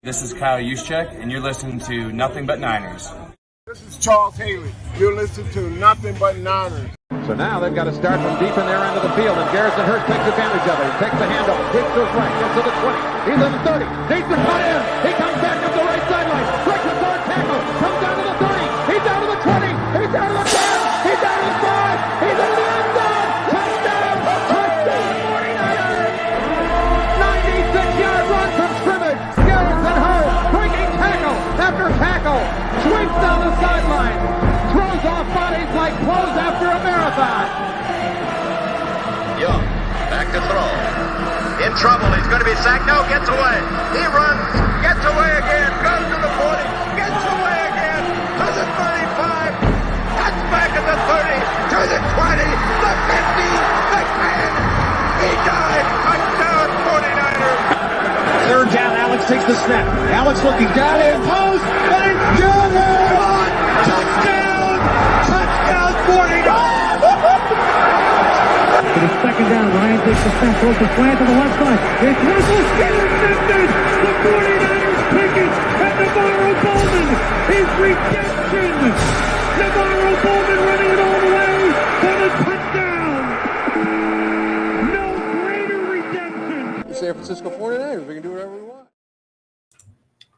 This is Kyle Juszczyk, and you're listening to Nothing But Niners. This is Charles Haley. You're listening to Nothing But Niners. So now they've got to start from deep in their end of the field, and Garrison Hurst takes advantage of it. He takes the handoff, takes to his right, gets to the 20. He's in the 30. Needs to cut in. He comes back up the right sideline. Breaks his hard tackle. Comes down to the 30. He's down to the 20. He's down to the 10. He's down to the 5. He's into the end zone. Touchdown! Touchdown! 49ers! 96-yard run from scrimmage. Garrison Hurst breaking tackle after tackle. Sweeps down the sideline. Throws off bodies like clothes after a marathon. Young, back to throw. In trouble, he's going to be sacked. No, gets away. He runs, gets away again, goes to the 40, gets away again, to the 35, cuts back at the 30, to the 20, the 50, the 10. He died. Touchdown, 49ers. Third down, Alex takes the snap. Alex looking down in post, and it's good! Touchdown! Touchdown, 49ers! It is second down. Ryan takes the snap, throws the slant to the left side. It's Russell intercepted. The 49ers pick it, and Navarro Bowman is redemption. Navarro Bowman running it all the way for the touchdown. No greater redemption. The San Francisco 49ers. We can do whatever we want.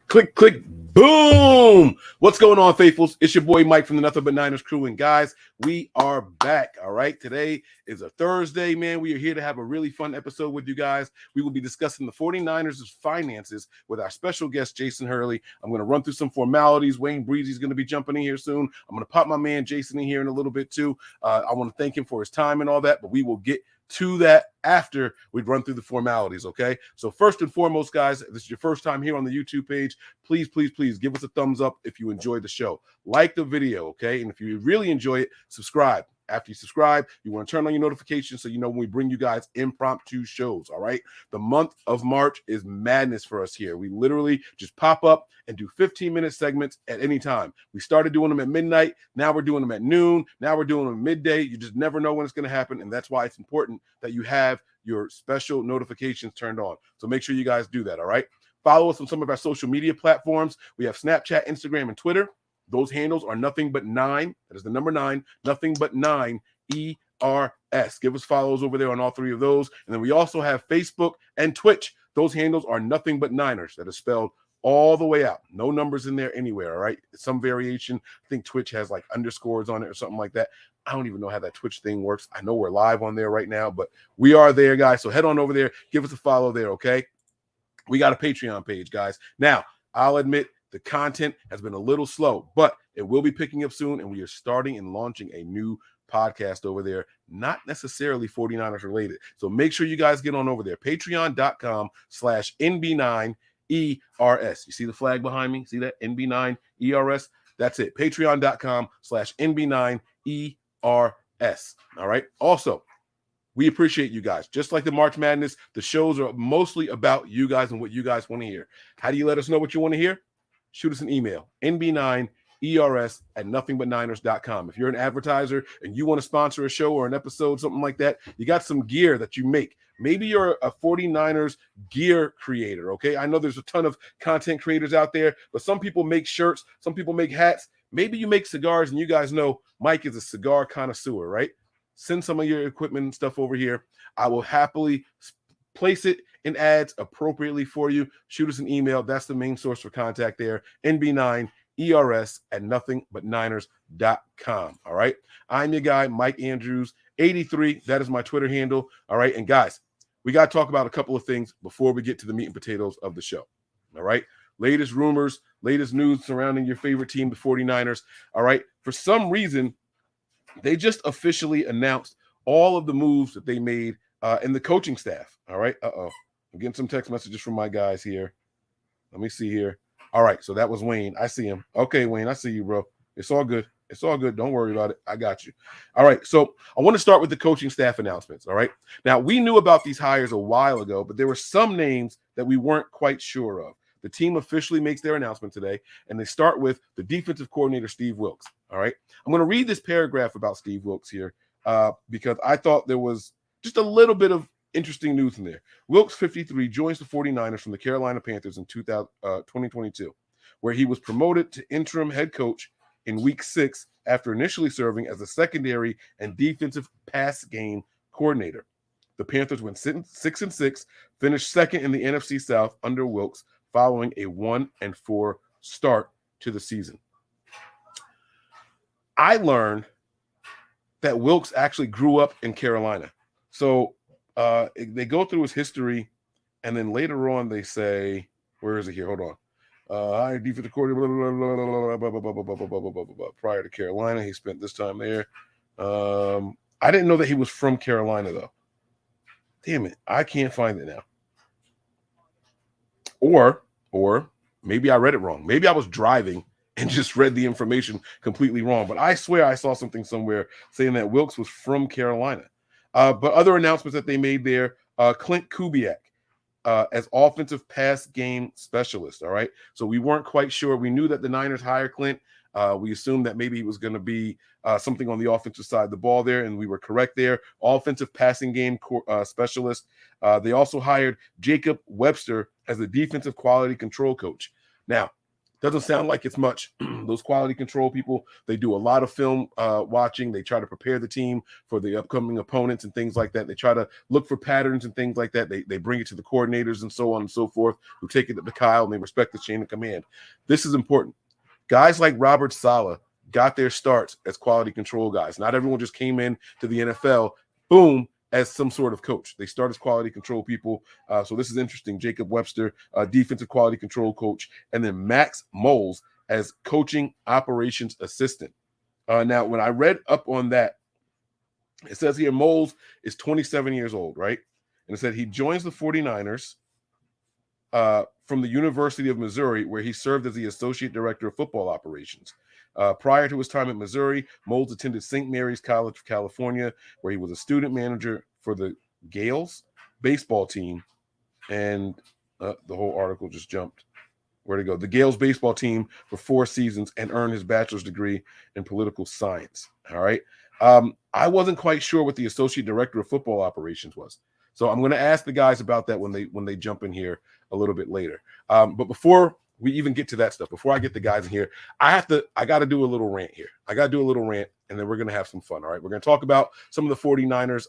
Click, click, boom! What's going on, faithfuls? It's your boy Mike from the Nothing But Niners crew, and guys, we are back, all right? Today is a Thursday, man. We are here to have a really fun episode with you guys. We will be discussing the 49ers' finances with our special guest, Jason Hurley. I'm going to run through some formalities. Wayne Breezy's going to be jumping in here soon. I'm going to pop my man Jason in here in a little bit, too. I want to thank him for his time and all that, but we will get to that after we run through the formalities, okay? So first and foremost, guys, if this is your first time here on the YouTube page, please give us a thumbs up if you enjoyed the show. Like the video, okay? And if you really enjoy it, subscribe. After you subscribe, you want to turn on your notifications so you know when we bring you guys impromptu shows, all right? The month of March is madness for us here. We literally just pop up and do 15-minute segments at any time. We started doing them at midnight. Now we're doing them at noon. Now we're doing them midday. You just never know when it's going to happen, and that's why it's important that you have your special notifications turned on. So make sure you guys do that, all right? Follow us on some of our social media platforms. We have Snapchat, Instagram, and Twitter. Those handles are Nothing But 9. That is the number 9. Nothing But 9 ERS. Give us follows over there on all three of those. And then we also have Facebook and Twitch. Those handles are Nothing But Niners. That is spelled all the way out. No numbers in there anywhere, all right? Some variation. I think Twitch has like underscores on it or something like that. I don't even know how that Twitch thing works. I know we're live on there right now, but we are there, guys. So head on over there. Give us a follow there, okay? We got a Patreon page, guys. Now, I'll admit, the content has been a little slow, but it will be picking up soon, and we are starting and launching a new podcast over there, not necessarily 49ers related. So make sure you guys get on over there, patreon.com/NB9ERS. You see the flag behind me? See that? NB9ERS? That's it. Patreon.com/NB9ERS. All right. Also, we appreciate you guys. Just like the March Madness, the shows are mostly about you guys and what you guys want to hear. How do you let us know what you want to hear? Shoot us an email, nb9ers@nothingbutniners.com. If you're an advertiser and you want to sponsor a show or an episode, something like that, you got some gear that you make. Maybe you're a 49ers gear creator, okay? I know there's a ton of content creators out there, but some people make shirts, some people make hats. Maybe you make cigars, and you guys know Mike is a cigar connoisseur, right? Send some of your equipment and stuff over here. I will happily place it in ads appropriately for you. Shoot us an email. That's the main source for contact there. nb9ers@nothingbutniners.com. All right. I'm your guy, Mike Andrews, 83. That is my Twitter handle. All right. And guys, we got to talk about a couple of things before we get to the meat and potatoes of the show. All right. Latest rumors, latest news surrounding your favorite team, the 49ers. All right. For some reason, they just officially announced all of the moves that they made in the coaching staff. All right. I'm getting some text messages from my guys here. Let me see here. All right. So that was Wayne. I see him. Okay, Wayne, I see you, bro. It's all good. It's all good. Don't worry about it. I got you. All right. So I want to start with the coaching staff announcements. All right. Now, we knew about these hires a while ago, but there were some names that we weren't quite sure of. The team officially makes their announcement today, and they start with the defensive coordinator, Steve Wilks. All right. I'm going to read this paragraph about Steve Wilks here because I thought there was just a little bit of interesting news in there. Wilkes, 53, joins the 49ers from the Carolina Panthers in 2022, where he was promoted to interim head coach in week 6 after initially serving as a secondary and defensive pass game coordinator. The Panthers went 6-6, finished second in the NFC South under Wilkes, following a 1-4 start to the season. I learned that Wilkes actually grew up in Carolina. So they go through his history, and then later on they say, where is it here? Hold on. Higher defensive coordinator, prior to Carolina. He spent this time there. I didn't know that he was from Carolina, though. Damn it. I can't find it now. Or maybe I read it wrong. Maybe I was driving and just read the information completely wrong. But I swear I saw something somewhere saying that Wilkes was from Carolina. But other announcements that they made there, Clint Kubiak as offensive pass game specialist, all right? So we weren't quite sure. We knew that the Niners hired Clint. We assumed that maybe he was going to be something on the offensive side of the ball there, and we were correct there. Offensive passing game specialist. They also hired Jacob Webster as the defensive quality control coach. Now, doesn't sound like it's much. Those quality control people, they do a lot of film watching. They try to prepare the team for the upcoming opponents and things like that. They try to look for patterns and things like that. They bring it to the coordinators and so on and so forth, who take it to Kyle, and they respect the chain of command. This is important. Guys like Robert Saleh got their starts as quality control guys. Not everyone just came in to the NFL, boom, as some sort of coach. They start as quality control people. So this is interesting. Jacob Webster, defensive quality control coach, and then Max Moles as coaching operations assistant. Now, when I read up on that, it says here Moles is 27 years old, right? And it said he joins the 49ers from the University of Missouri, where he served as the associate director of football operations. Prior to his time at Missouri, Moles attended St. Mary's College of California, where he was a student manager for the Gales baseball team. And the whole article just jumped. Where'd it go? The Gales baseball team for 4 seasons and earned his bachelor's degree in political science. All right. I wasn't quite sure what the associate director of football operations was. So I'm going to ask the guys about that when they jump in here a little bit later. But before we even get to that stuff, before I get the guys in here, I got to do a little rant here. I got to do a little rant, and then we're going to have some fun. All right. We're going to talk about some of the 49ers.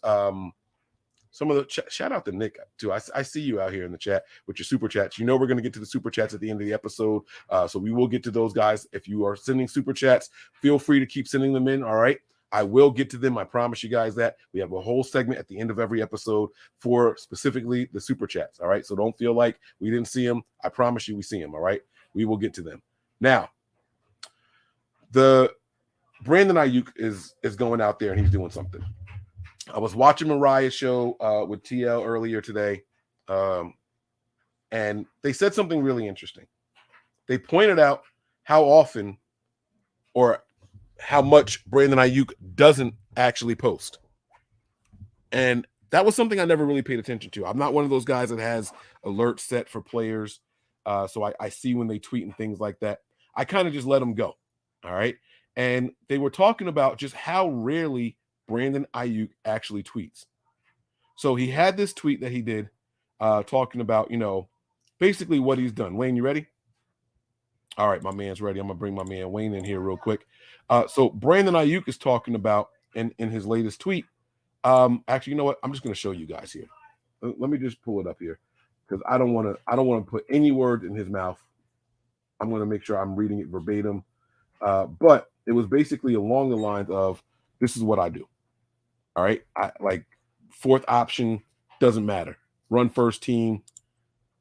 Some of the shout out to Nick too. I see you out here in the chat with your super chats. You know, we're going to get to the super chats at the end of the episode. So we will get to those guys. If you are sending super chats, feel free to keep sending them in. All right. I will get to them. I promise you guys that. We have a whole segment at the end of every episode for specifically the super chats. All right. So don't feel like we didn't see them. I promise you we see them. All right. We will get to them. Now, the Brandon Aiyuk is going out there and he's doing something. I was watching Mariah's show with TL earlier today, and they said something really interesting. They pointed out how often or how much Brandon Aiyuk doesn't actually post. And that was something I never really paid attention to. I'm not one of those guys that has alerts set for players, so I see when they tweet and things like that. I kind of just let them go, all right? And they were talking about just how rarely Brandon Aiyuk actually tweets. So he had this tweet that he did talking about, basically what he's done. Wayne, you ready? All right, my man's ready. I'm going to bring my man Wayne in here real quick. So Brandon Aiyuk is talking about in his latest tweet. Actually, you know what? I'm just going to show you guys here. Let me just pull it up here because I don't want to put any word in his mouth. I'm going to make sure I'm reading it verbatim. But it was basically along the lines of, this is what I do. All right. I like fourth option, doesn't matter. Run first team,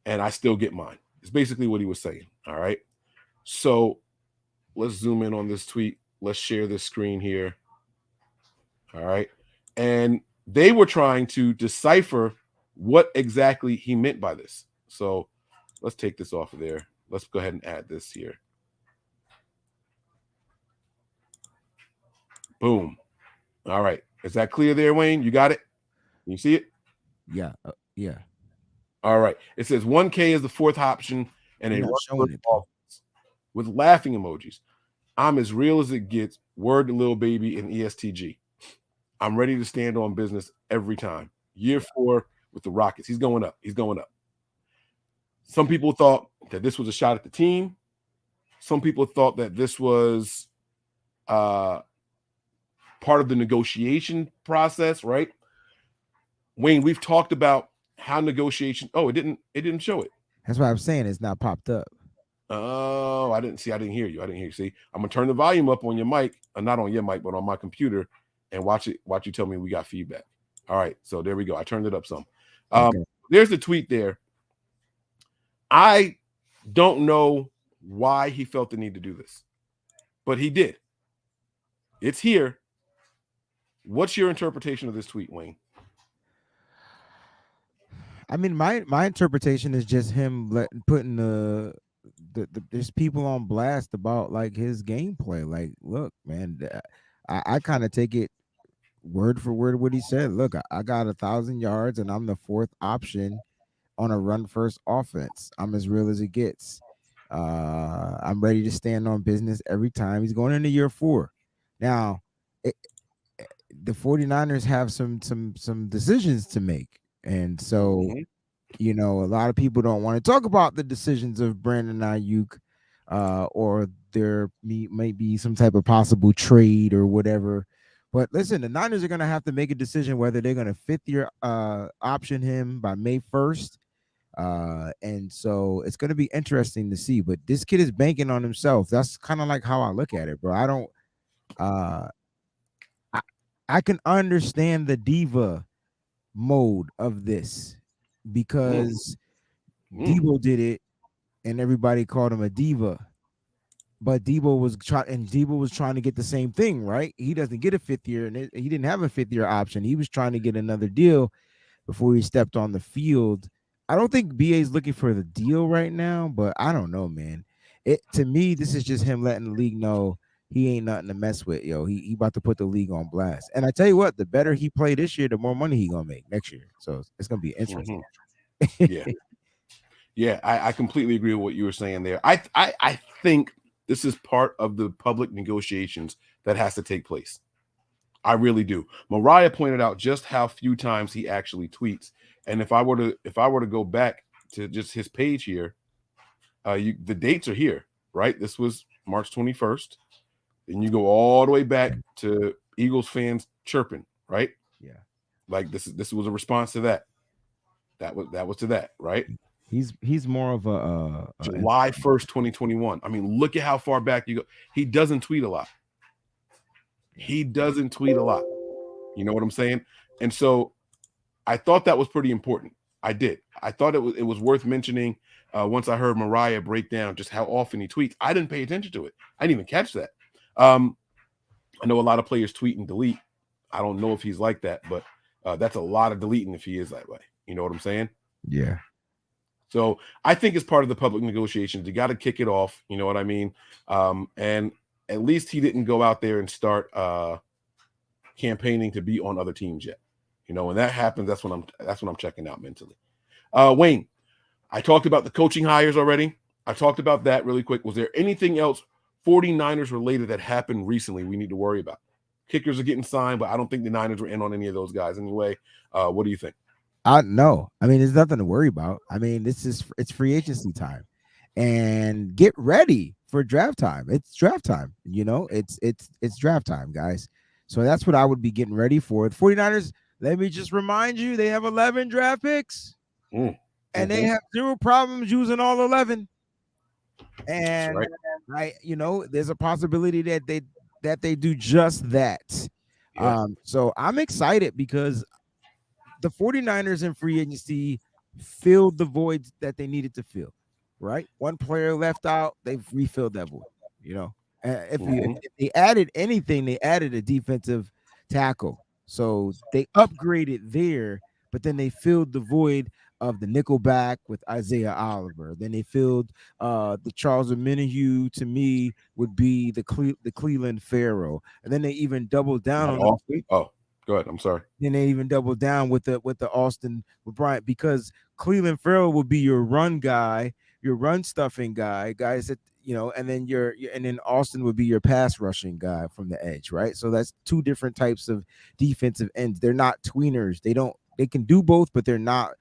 and I still get mine. It's basically what he was saying. All right. So let's zoom in on this tweet. Let's share this screen here. All right. And they were trying to decipher what exactly he meant by this. So let's take this off of there. Let's go ahead and add this here. Boom. All right. Is that clear there, Wayne? You got it? Can you see it? Yeah. Yeah. All right. It says 1K is the fourth option and a showing it with laughing emojis. I'm as real as it gets. Word to Lil Baby and ESTG. I'm ready to stand on business every time. Year 4, with the Rockets. He's going up. He's going up. Some people thought that this was a shot at the team. Some people thought that this was part of the negotiation process, right? Wayne, we've talked about how negotiation. Oh, it didn't show it. That's what I'm saying. It's not popped up. Oh, I didn't hear you. See, I'm gonna turn the volume up on your mic, not on your mic, but on my computer, and watch you tell me we got feedback. All right, so there we go. I turned it up some. Okay. There's the tweet there. I don't know why he felt the need to do this, but he did. It's here. What's your interpretation of this tweet, Wayne? I mean, my interpretation is just him putting there's people on blast about like his gameplay. Like, look, man, I kind of take it word for word what he said. Look, I got 1,000 yards and I'm the fourth option on a run first offense. I'm as real as it gets. I'm ready to stand on business every time. He's going into year 4. Now, the 49ers have some decisions to make. And so, you know, a lot of people don't want to talk about the decisions of Brandon Aiyuk, or there might be some type of possible trade or whatever. But listen, the Niners are going to have to make a decision whether they're going to fifth-year option him by May 1st. And so it's going to be interesting to see. But this kid is banking on himself. That's kind of like how I look at it, bro. I don't I can understand the diva mode of this because Debo did it and everybody called him a diva. But Debo was trying to get the same thing, right? He doesn't get a 5th year, and he didn't have a 5th year option. He was trying to get another deal before he stepped on the field. I don't think BA is looking for the deal right now, but I don't know, man. To me, this is just him letting the league know he ain't nothing to mess with, yo. He about to put the league on blast. And I tell you what, the better he play this year, the more money he gonna make next year. So it's gonna be interesting. Yeah, I completely agree with what you were saying there. I think this is part of the public negotiations that has to take place. I really do. Mariah pointed out just how few times he actually tweets. And if I were to go back to just his page here, the dates are here, right? This was March 21st. And you go all the way back to Eagles fans chirping, right? Yeah. Like this was a response to that. That was to that, right? He's more of a July 1st, 2021. I mean, look at how far back you go. He doesn't tweet a lot. You know what I'm saying? And so I thought that was pretty important. I did. I thought it was worth mentioning once I heard Mariah break down just how often he tweets. I didn't pay attention to it. I didn't even catch that. I know a lot of players tweet and delete. I don't know if he's like that, but that's a lot of deleting if he is that way. You know what I'm saying? Yeah. So I think it's part of the public negotiations. You got to kick it off. You know what I mean? And at least he didn't go out there and start campaigning to be on other teams yet. You know, when that happens, that's when I'm checking out mentally. Wayne, I talked about the coaching hires already. I talked about that really quick. Was there anything else 49ers related that happened recently we need to worry about? Kickers are getting signed, but I don't think the Niners were in on any of those guys anyway. What do you think? No. I mean, there's nothing to worry about. I mean, it's free agency time. And get ready for draft time. It's draft time, you know. It's draft time, guys. So that's what I would be getting ready for. The 49ers, let me just remind you, they have 11 draft picks. And they have zero problems using all 11. And right, you know, there's a possibility that they do just that. Yeah. So I'm excited because the 49ers in free agency filled the voids that they needed to fill, right? One player left out, they've refilled that void, you know. If they added anything, they added a defensive tackle. So they upgraded there, but then they filled the void of the nickelback with Isaiah Oliver. Then they filled the Charles Omenihu, to me, would be the Cleveland Pharaoh. And then they even doubled down on Austin. Oh, go ahead. I'm sorry. Then they even doubled down with the Austin with Bryant, because Cleveland Farrell will be your run guy, your run stuffing guys that, you know, and then Austin would be your pass rushing guy from the edge, right? So that's two different types of defensive ends. They're not tweeners. They don't they can do both, but they're not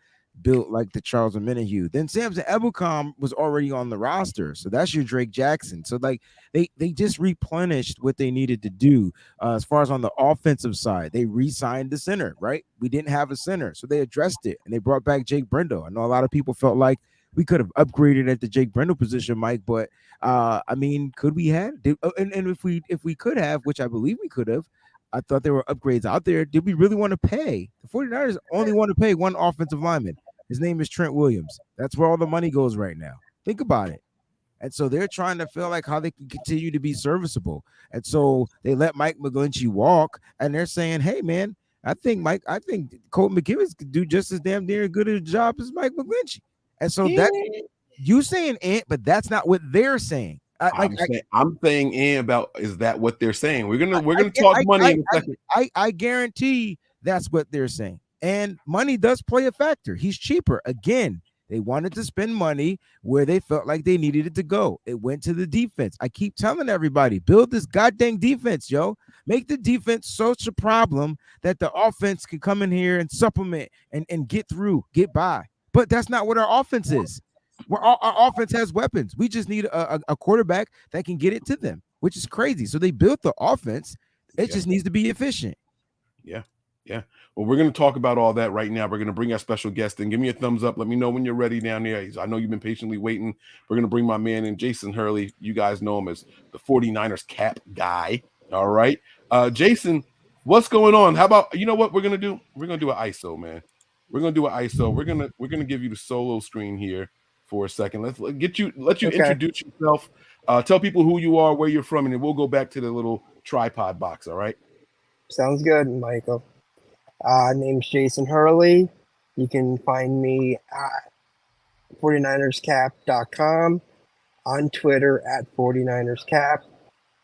built like the Charles Omenihu. Then Samson Ebukam was already on the roster, so that's your Drake Jackson. So like they just replenished what they needed to do as far as on the offensive side. They re-signed the center, right? We didn't have a center, so they addressed it and they brought back Jake Brendel. I know a lot of people felt like we could have upgraded at the Jake Brendel position, Mike, but I mean, could we have? And if we could have, which I believe we could have, I thought there were upgrades out there. Did we really want to pay? The 49ers only want to pay one offensive lineman. His name is Trent Williams. That's where all the money goes right now. Think about it. And so they're trying to feel like how they can continue to be serviceable. And so they let Mike McGlinchey walk, and they're saying, hey, man, I think Colton McKivitz could do just as damn near good a job as Mike McGlinchey. And so that you saying Ant, but that's not what they're saying. I'm saying about is that what they're saying? We're gonna talk money in a second. I guarantee that's what they're saying. And money does play a factor. He's cheaper. Again, they wanted to spend money where they felt like they needed it to go. It went to the defense. I keep telling everybody, build this goddamn defense, yo. Make the defense such a problem that the offense can come in here and supplement and get through, get by. But that's not what our offense is. Our offense has weapons. We just need a quarterback that can get it to them, which is crazy. So they built the offense. It just needs to be efficient. Yeah. Well, we're going to talk about all that right now. We're going to bring our special guest in. Give me a thumbs up. Let me know when you're ready down there. I know you've been patiently waiting. We're going to bring my man in, Jason Hurley. You guys know him as the 49ers cap guy. All right. Jason, what's going on? How about, you know what we're going to do? We're going to do an ISO, man. We're going to do an ISO. We're going to give you the solo screen here for a second. Let you introduce yourself. Tell people who you are, where you're from, and then we'll go back to the little tripod box. All right. Sounds good, Michael. Name's Jason Hurley. You can find me at 49erscap.com, on Twitter at 49erscap.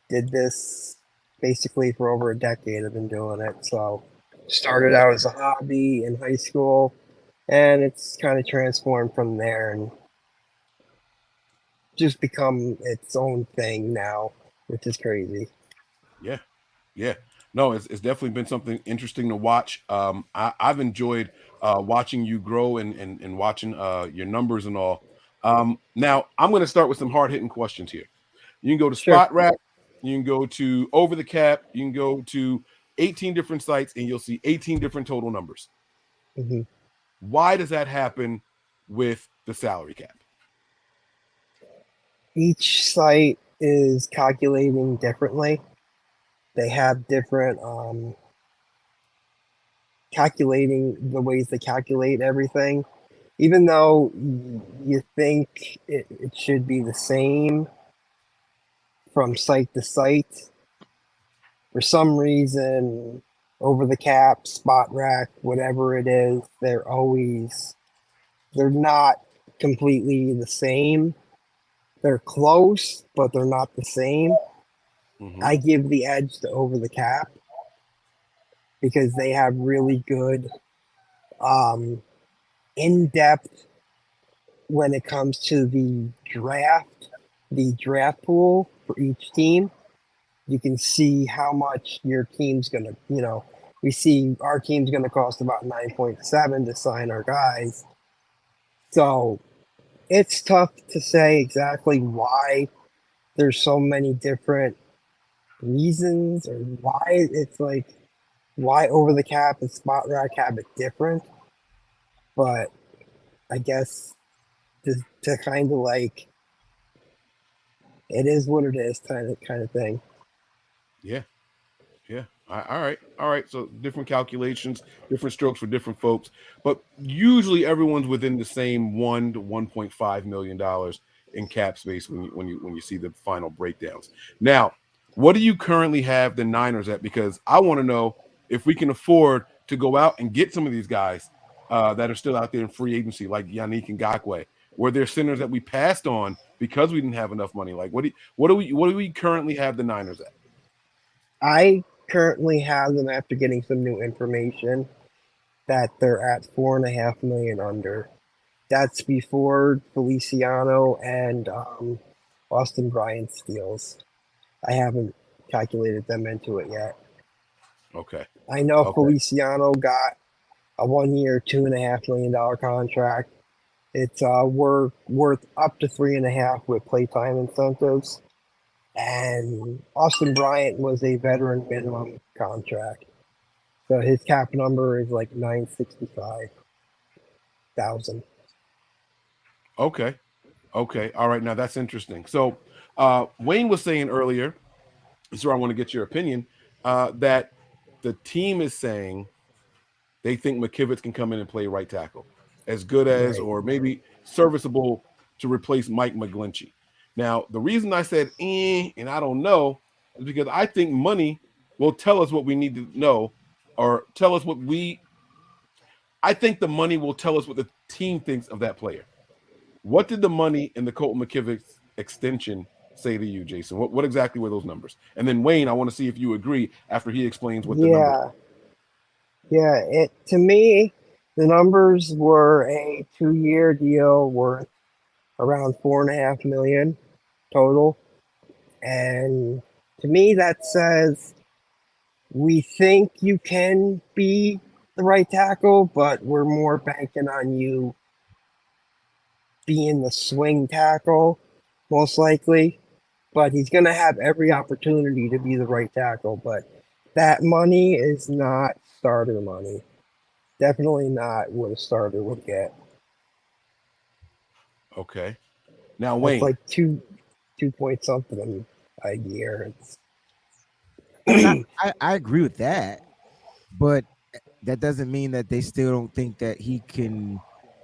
Did this basically for over a decade. I've been doing it. So started out as a hobby in high school, and it's kind of transformed from there and just become its own thing now, which is crazy. Yeah. No, it's definitely been something interesting to watch. I've enjoyed watching you grow and watching your numbers and all. Now, I'm going to start with some hard-hitting questions here. You can go to Spot Rack. You can go to Over the Cap. You can go to 18 different sites, and you'll see 18 different total numbers. Mm-hmm. Why does that happen with the salary cap? Each site is calculating differently. They have different calculating the ways they calculate everything. Even though you think it should be the same from site to site, for some reason, Over the Cap, Spot Rack, whatever it is, they're not completely the same. They're close, but they're not the same. Mm-hmm. I give the edge to Over the Cap because they have really good in-depth when it comes to the draft pool for each team. You can see how much your team's going to, we see our team's going to cost about 9.7 to sign our guys. So it's tough to say exactly why there's so many different reasons or why it's like why Over the Cap and Spot Rack have it different, but I guess to kind of like it is what it is kind of thing. Yeah. All right. So different calculations, different strokes for different folks, but usually everyone's within the same $1 to $1.5 million in cap space when you see the final breakdowns. Now, what do you currently have the Niners at? Because I want to know if we can afford to go out and get some of these guys that are still out there in free agency, like Yannick Ngakoue. Were there centers that we passed on because we didn't have enough money? Like what do we currently have the Niners at? I currently have them after getting some new information that they're at $4.5 million under. That's before Feliciano and Austin Bryant steals. I haven't calculated them into it yet. Okay. I know Feliciano got a 1 year, $2.5 million contract. It's worth up to 3.5 with playtime incentives. And Austin Bryant was a veteran minimum contract. So his cap number is like $965,000. Okay. All right. Now that's interesting. So Wayne was saying earlier, this is where I want to get your opinion, that the team is saying they think McKivitz can come in and play right tackle as good as, Right. or maybe serviceable to replace Mike McGlinchey. Now, the reason I said and I don't know is because I think money will tell us what we need to know, or tell us I think the money will tell us what the team thinks of that player. What did the money in the Colton McKivitz extension say to you, Jason? What exactly were those numbers? And then Wayne, I want to see if you agree after he explains what the numbers are. Yeah, to me, the numbers were a 2-year deal worth around $4.5 million total. And to me, that says we think you can be the right tackle, but we're more banking on you being the swing tackle, most likely. But he's going to have every opportunity to be the right tackle. But that money is not starter money. Definitely not what a starter would get. Okay. Now, It's Wayne. like two point something a year. I mean, I agree with that, but that doesn't mean that they still don't think that he can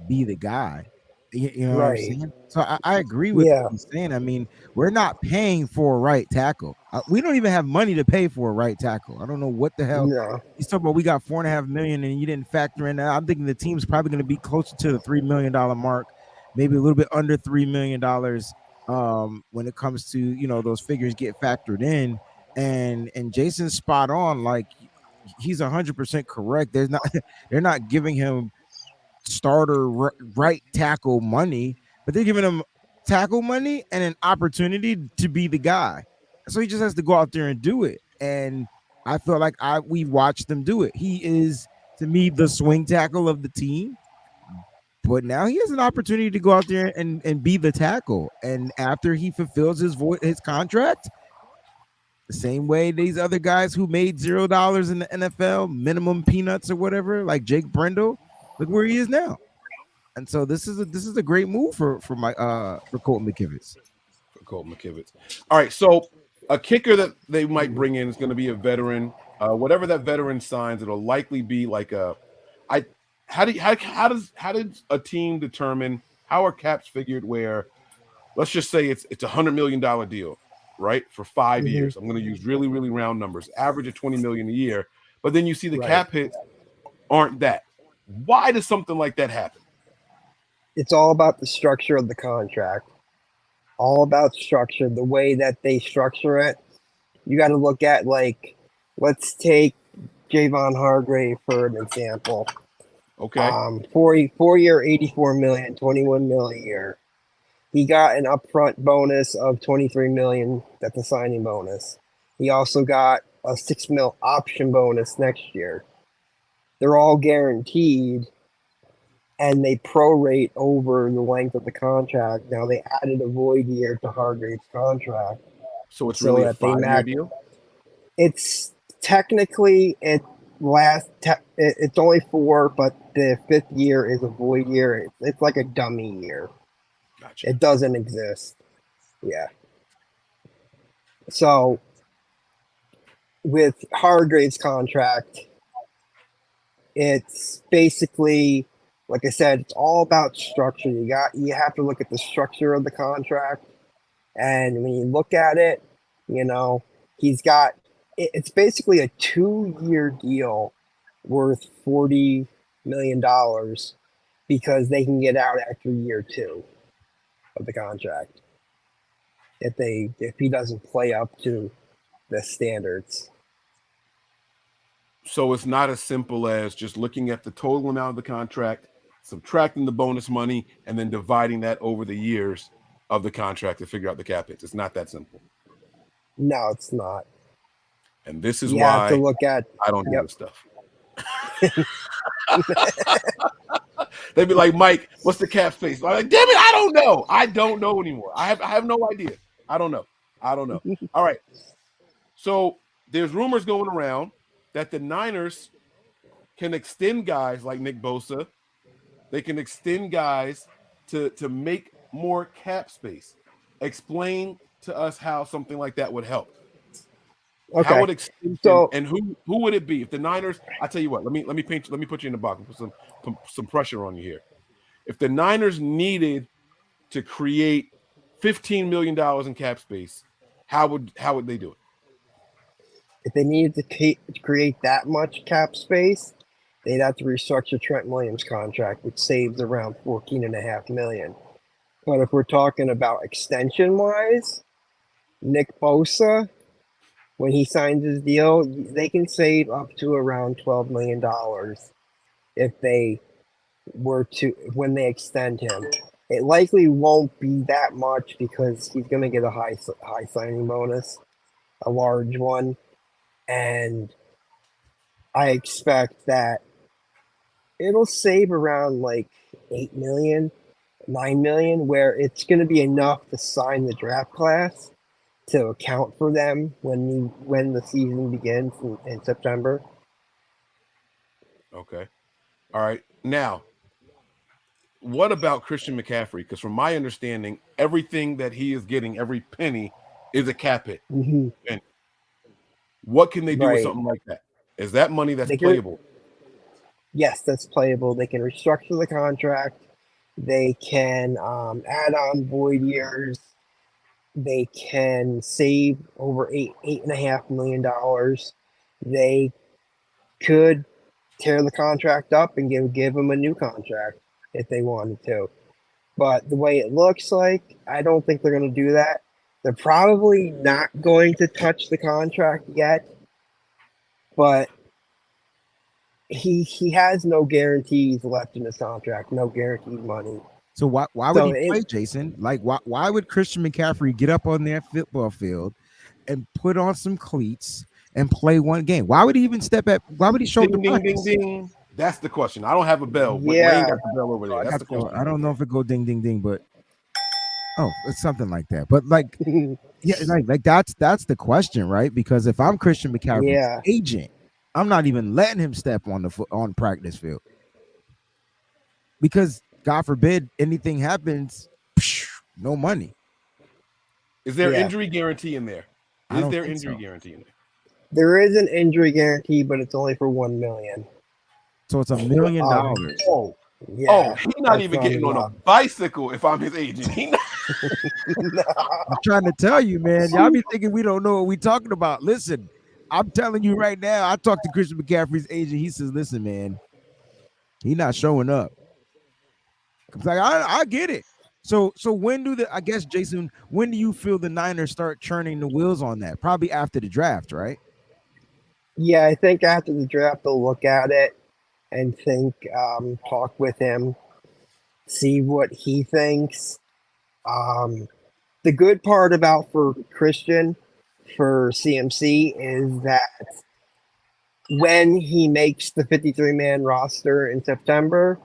be the guy. You know what I'm Right. saying? So I agree with Yeah. what he's saying. I mean, we're not paying for a right tackle. We don't even have money to pay for a right tackle. I don't know what the hell No. he's talking about. We got $4.5 million, and you didn't factor in that. I'm thinking the team's probably going to be closer to the $3 million mark, maybe a little bit under $3 million. When it comes to those figures get factored in, and Jason's spot on. Like, he's 100% correct. They're not giving him starter right tackle money, but they're giving him tackle money and an opportunity to be the guy. So he just has to go out there and do it. And I feel like we watched him do it. He is, to me, the swing tackle of the team. But now he has an opportunity to go out there and be the tackle. And after he fulfills his contract, the same way these other guys who made $0 in the NFL, minimum peanuts or whatever, like Jake Brendel, look where he is now. And so this is a great move for Colton McKivitz. For Colton McKivitz. All right, so a kicker that they might bring in is going to be a veteran. Whatever that veteran signs, it'll likely be like how does a team determine, how are caps figured where, let's just say it's $100 million deal, right, for 5 years. I'm going to use really, really round numbers, average of $20 million a year. But then you see the cap hits aren't that. Why does something like that happen? It's all about the structure of the contract. All about structure, the way that they structure it. You got to look at, like, let's take Javon Hargrave for an example. Okay. 4-year, $84 million, $21 million a year. He got an upfront bonus of $23 million. That's a signing bonus. He also got a $6 million option bonus next year. They're all guaranteed, and they prorate over the length of the contract. Now they added a void year to Hargrave's contract, so it's really a 5-year deal. It's technically it's only 4, but the 5th year is a void year. It's like a dummy year. Gotcha. It doesn't exist. Yeah. So with Hargrave's contract, it's basically, like I said, it's all about structure. You have to look at the structure of the contract, and when you look at it, it's basically a 2-year deal worth $40 million because they can get out after year 2 of the contract if he doesn't play up to the standards. So it's not as simple as just looking at the total amount of the contract, subtracting the bonus money, and then dividing that over the years of the contract to figure out the cap hits. It's not that simple. No, it's not. And this is you why have to look at, I don't do this stuff. They'd be like, Mike, what's the cap space? I'm like, damn it, I don't know. I don't know anymore. I have no idea. I don't know. All right. So there's rumors going around that the Niners can extend guys like Nick Bosa. They can extend guys to make more cap space. Explain to us how something like that would help. Okay. How would extension So- and who would it be if the Niners? I tell you what. Let me put you in the box and put some pressure on you here. If the Niners needed to create $15 million in cap space, how would they do it? If they needed to create that much cap space, they'd have to restructure Trent Williams' contract, which saves around $14.5 million. But if we're talking about extension-wise, Nick Bosa, when he signs his deal, they can save up to around $12 million if they were to, when they extend him. It likely won't be that much because he's going to get a high signing bonus, a large one, and I expect that it'll save around like 8 million, 9 million, where it's going to be enough to sign the draft class to account for them when the season begins in September. Okay. All right. Now, what about Christian McCaffrey? Because from my understanding, everything that he is getting, every penny, is a cap hit. Mm-hmm. And what can they do with Right. something like that? Is that money that's They can- playable? Yes, that's playable. They can restructure the contract. They can add on void years. They can save over $8.5 million. They could tear the contract up and give him a new contract if they wanted to. But the way it looks like, I don't think they're going to do that. They're probably not going to touch the contract yet. But he has no guarantees left in his contract, no guaranteed money. So why would he play, Jason? Like why would Christian McCaffrey get up on that football field and put on some cleats and play one game? Why would he even why would he show Ding, ding, ding, ding. That's the question. I don't have a bell. But Yeah. Wayne got the bell over there. That's the question. I don't know if it go ding ding ding, but it's something like that. But like yeah, like that's the question, right? Because if I'm Christian McCaffrey's agent, I'm not even letting him step on practice field. Because God forbid anything happens, no money. Is there injury guarantee in there? I don't Is there think injury so. guarantee in there? There is an injury guarantee, but it's only for $1 million. So it's $1 million. Oh, Yeah, oh, he's not that's even not getting on a enough. bicycle if I'm his agent. He not- I'm trying to tell you, man. Y'all be thinking we don't know what we talking about. Listen, I'm telling you right now. I talked to Christian McCaffrey's agent. He says, "Listen, man, he not showing up." It's like I get it. So when do I guess, Jason, when do you feel the Niners start churning the wheels on that? Probably after the draft, right? Yeah, I think after the draft they'll look at it and think, talk with him, see what he thinks. The good part about for Christian, for CMC, is that when he makes the 53-man roster in September,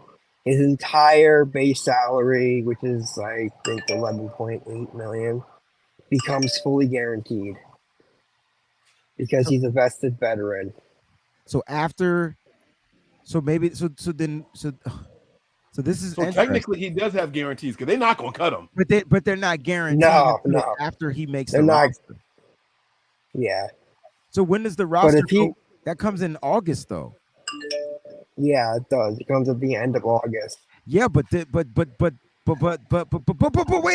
his entire base salary, which is I think 11.8 million, becomes fully guaranteed because he's a vested veteran. So after, so maybe so this is so technically he does have guarantees because they're not going to cut him. But they're not guaranteed. No. After he makes They're the not. roster. Yeah. So when does the roster if he- go? That comes in August, though. Yeah, it does. It comes at the end of August. Yeah, but wait,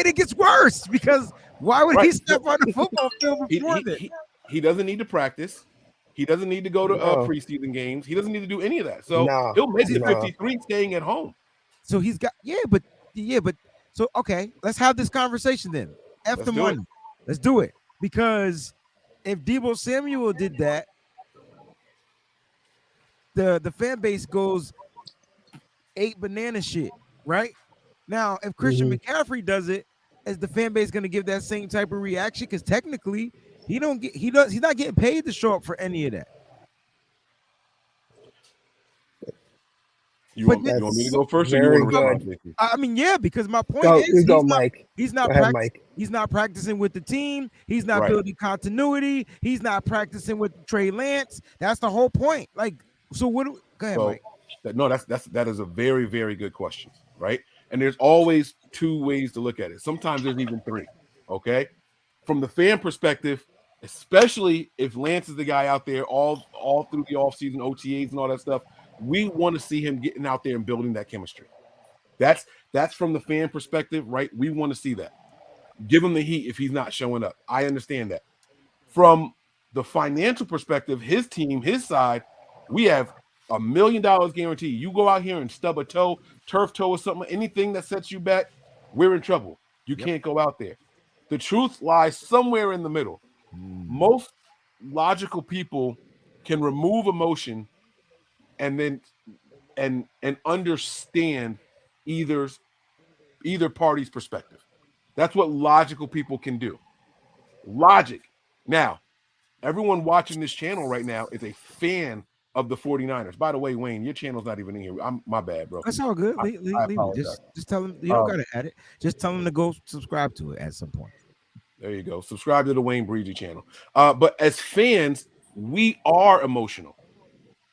it gets worse because why would he step on the football field before this? He doesn't need to practice. He doesn't need to go to No. preseason games. He doesn't need to do any of that. So No. he'll make the No. 53 staying at home. So he's got but so okay, let's have this conversation then. Let's The do money. it. Let's do it. Because if Deebo Samuel did that, the fan base goes 8 banana shit, right? Now, if Christian McCaffrey does it, is the fan base going to give that same type of reaction? Because technically, he's not getting paid to show up for any of that. You want me to go first, or you very want to respond? good. I mean, yeah, because my point Go, is you go, Mike. he's not Go ahead, practicing. Mike. He's not practicing with the team. He's not Right. building continuity. He's not practicing with Trey Lance. That's the whole point. Like, so what? Go ahead, Mike. That is a very, very good question, right? And there's always two ways to look at it. Sometimes there's even three. Okay, from the fan perspective, especially if Lance is the guy out there all through the offseason, OTAs and all that stuff, we want to see him getting out there and building that chemistry. That's from the fan perspective, right? We want to see that. Give him the heat if he's not showing up. I understand that. From the financial perspective, his team, his side, we have $1 million guarantee. You go out here and stub a toe, turf toe or something, anything that sets you back, we're in trouble. You can't go out there. The truth lies somewhere in the middle. Most logical people can remove emotion and then and understand either party's perspective. That's what logical people can do. Logic. Now, everyone watching this channel right now is a fan of the 49ers. By the way, Wayne, your channel's not even in here. My bad, bro. That's all good. I Leave it. Just tell him you don't gotta add it. Just tell him to go subscribe to it at some point. There you go. Subscribe to the Wayne Breezy channel. But as fans, we are emotional,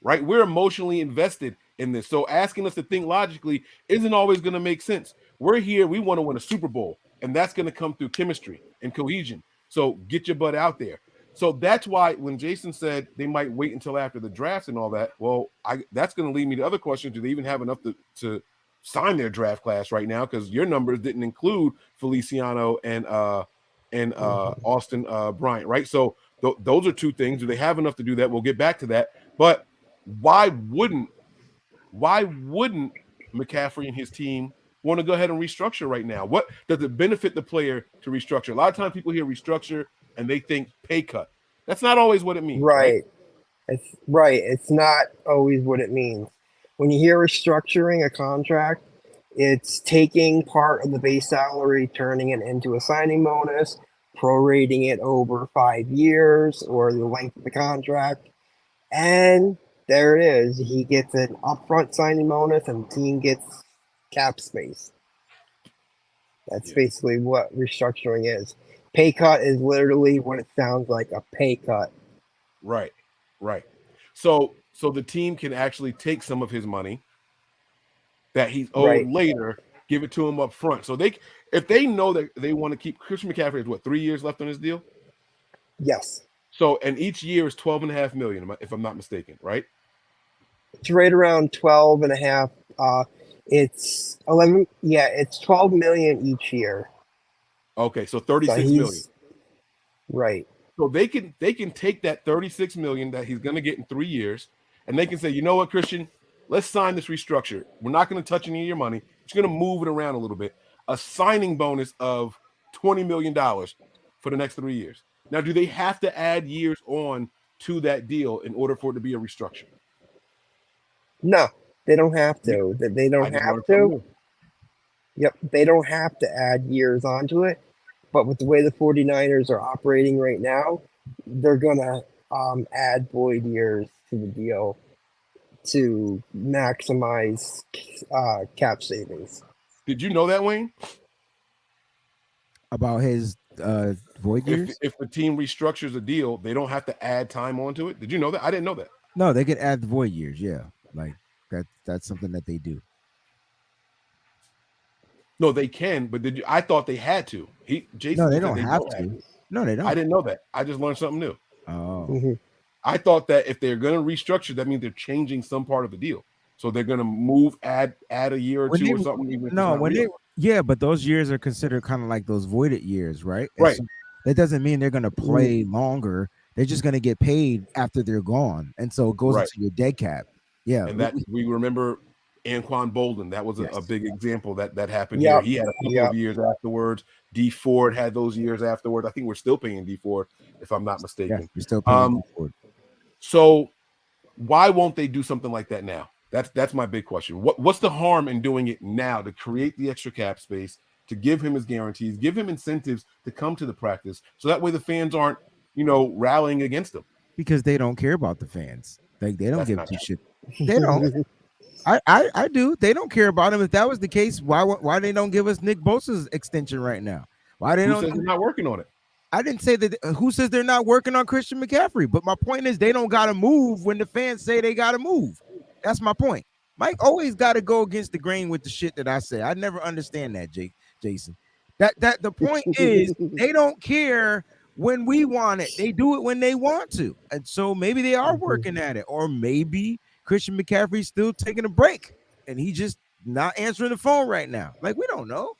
right? We're emotionally invested in this. So asking us to think logically isn't always going to make sense. We're here. We want to win a Super Bowl, and that's going to come through chemistry and cohesion. So get your butt out there. So that's why when Jason said they might wait until after the draft and all that, well, that's going to lead me to other questions. Do they even have enough to sign their draft class right now? Because your numbers didn't include Feliciano and Austin Bryant, right? So those are two things. Do they have enough to do that? We'll get back to that. But why wouldn't McCaffrey and his team want to go ahead and restructure right now? What does it benefit the player to restructure? A lot of times people hear restructure and they think pay cut. That's not always what it means. Right. It's not always what it means. When you hear restructuring a contract, it's taking part of the base salary, turning it into a signing bonus, prorating it over 5 years or the length of the contract. And there it is. He gets an upfront signing bonus and the team gets cap space. That's basically what restructuring is. Pay cut is literally what it sounds like, a pay cut. Right. So the team can actually take some of his money that he's owed later, give it to him up front. So if they know that they want to keep Christian McCaffrey, has 3 years left on his deal? Yes. So, and each year is $12.5 million, if I'm not mistaken, right? It's right around 12.5. It's 11. Yeah, it's 12 million each year. Okay, so 36 million. Right. So they can take that 36 million that he's going to get in 3 years, and they can say, you know what, Christian, let's sign this restructure. We're not going to touch any of your money. It's going to move it around a little bit. A signing bonus of $20 million for the next 3 years. Now, do they have to add years on to that deal in order for it to be a restructure? No, they don't have to. They don't have to. Yep, they don't have to add years onto it. But with the way the 49ers are operating right now, they're going to add void years to the deal to maximize cap savings. Did you know that, Wayne? About his void years? If the team restructures a deal, they don't have to add time onto it. Did you know that? I didn't know that. No, they could add the void years. Yeah, like that's something that they do. No, they can, but I thought they had to. Jason, no, they don't have to. No, they don't. I didn't know that. I just learned something new. Oh. Mm-hmm. I thought that if they're going to restructure, that means they're changing some part of the deal. So they're going to add a year or two or something. But those years are considered kind of like those voided years, right? Right. So that doesn't mean they're going to play longer. They're just going to get paid after they're gone, and so it goes into your dead cap. Yeah, and that we remember Anquan Bolden. That was a big example that happened here. He had a couple of years afterwards. D Ford had those years afterwards. I think we're still paying D Ford, if I'm not mistaken. Yeah, we're still paying D Ford. So why won't they do something like that now? That's my big question. What's the harm in doing it now to create the extra cap space, to give him his guarantees, give him incentives to come to the practice, so that way the fans aren't, rallying against him? Because they don't care about the fans. Like they don't give two shit. They don't. I do. They don't care about him. If that was the case, why they don't give us Nick Bosa's extension right now? Why they Who don't? says they're not working on it? I didn't say that. Who says they're not working on Christian McCaffrey? But my point is, they don't got to move when the fans say they got to move. That's my point. Mike always got to go against the grain with the shit that I say. I never understand that, Jason. That the point is, they don't care when we want it. They do it when they want to, and so maybe they are working at it, or maybe Christian McCaffrey's still taking a break and he just not answering the phone right now. Like, we don't know.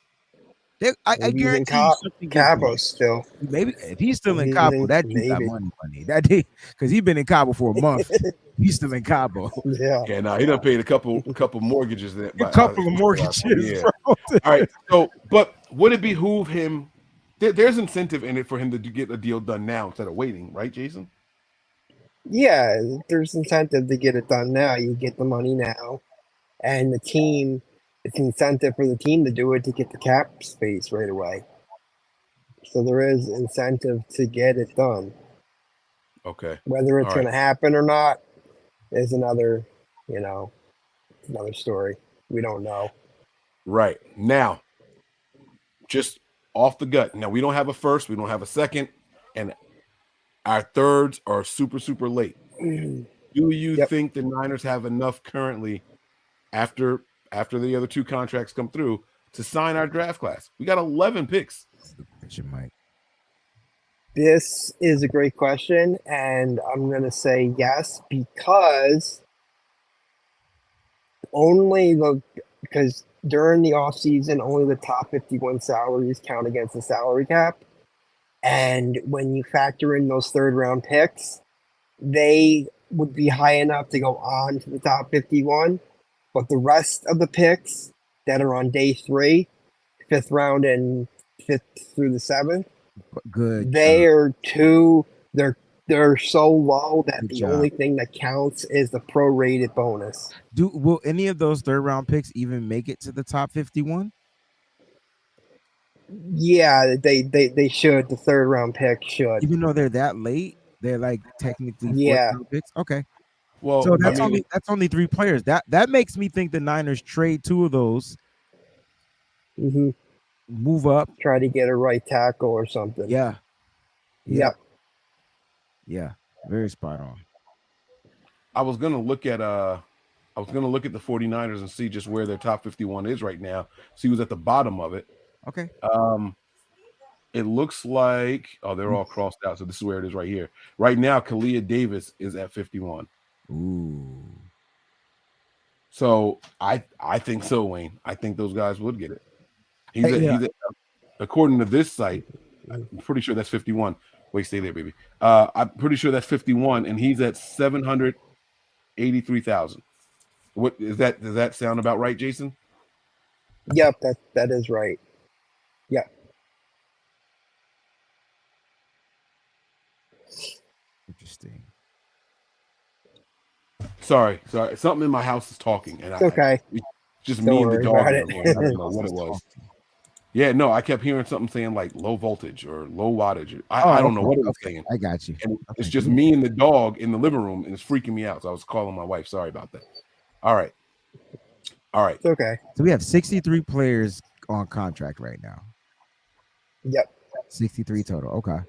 I guarantee you something Cabo still. Maybe if he's still in Cabo, that dude got money. That day, because he's been in Cabo for a month. He's still in Cabo. Yeah. No, he done paid a couple mortgages. A couple of mortgages. Yeah. Bro. All right. So, but would it behoove him? There's incentive in it for him to get a deal done now instead of waiting, right, Jason? Yeah, there's incentive to get it done now. You get the money now, and the team. It's incentive for the team to do it to get the cap space right away. So there is incentive to get it done. Okay. Whether it's going to happen or not is another story. We don't know. Right. Now, just off the gut. Now, we don't have a first. We don't have a second. And our thirds are super, super late. Do you think the Niners have enough currently after the other two contracts come through to sign our draft class? We got 11 picks. This is a great question, and I'm going to say yes because because during the offseason, only the top 51 salaries count against the salary cap. And when you factor in those third-round picks, they would be high enough to go on to the top 51. But the rest of the picks that are on day 3, 5th round and 5th through the 7th, they're so low that the only thing that counts is the prorated bonus. Will any of those third round picks even make it to the top 51? Yeah, they should. The third round pick should. Even though they're that late, they're like technically fourth round picks. Okay. Well, so that's only 3 players. That makes me think the Niners trade 2 of those. Move up. Try to get a right tackle or something. Yeah. Yep. Yeah. Very spot on. I was gonna look at the 49ers and see just where their top 51 is right now. See who's at the bottom of it. Okay. It looks like they're all crossed out. So this is where it is right here. Right now, Kalia Davis is at 51. Ooh. So I think so, Wayne. I think those guys would get it. He's according to this site, I'm pretty sure that's 51. Wait, stay there, baby. I'm pretty sure that's 51, and he's at 783,000. What is that? Does that sound about right, Jason? Yep, that is right. Yep. Interesting. Sorry. Something in my house is talking, and okay. Just Don't me and the dog. I don't know what it was. Yeah, no, I kept hearing something saying like low voltage or low wattage. I don't know what it was saying. I got you. And it's just me and the dog in the living room, and it's freaking me out. So I was calling my wife. Sorry about that. All right. It's okay. So we have 63 players on contract right now. Yep. 63 total. Okay.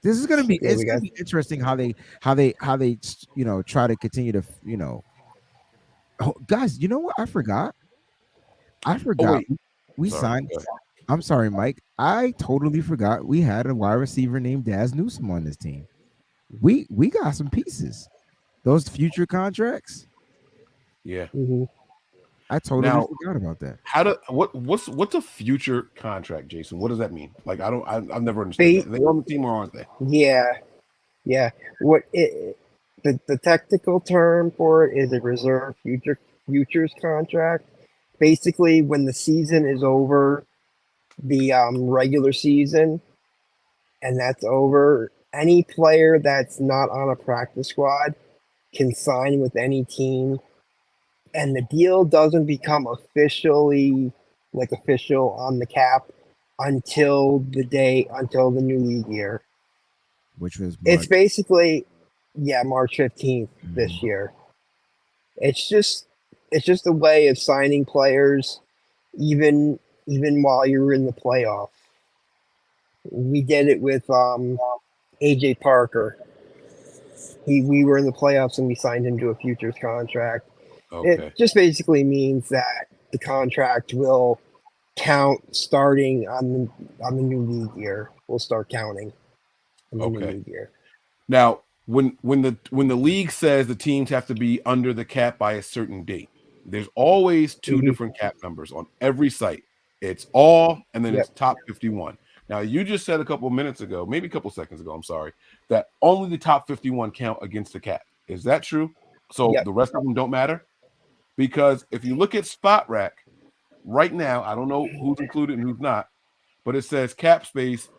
This is gonna be interesting how they try to continue to guys, you know what? I forgot. We signed. I'm sorry, Mike. I totally forgot we had a wide receiver named Daz Newsome on this team. We got some pieces. Those future contracts. Yeah. I totally forgot about that. What's a future contract, Jason? What does that mean? Like I've never understood. Are they on the team or aren't they? Yeah. The technical term for it is a reserve futures contract. Basically, when the season is over, the regular season, and that's over, any player that's not on a practice squad can sign with any team, and the deal doesn't become official on the cap until the new league year. Which was It's basically March 15th this year. It's just a way of signing players, even while you're in the playoffs. We did it with AJ Parker. We were in the playoffs and we signed him to a futures contract. Okay. It just basically means that the contract will count starting on the new league year. We'll start counting on the new league year. Now, when the league says the teams have to be under the cap by a certain date, there's always two different cap numbers on every site. It's all, and then it's top 51. Now, you just said a couple minutes ago, maybe a couple seconds ago, I'm sorry, that only the top 51 count against the cap. Is that true? So the rest of them don't matter? Because if you look at Spot Rack right now, I don't know who's included and who's not, but it says cap space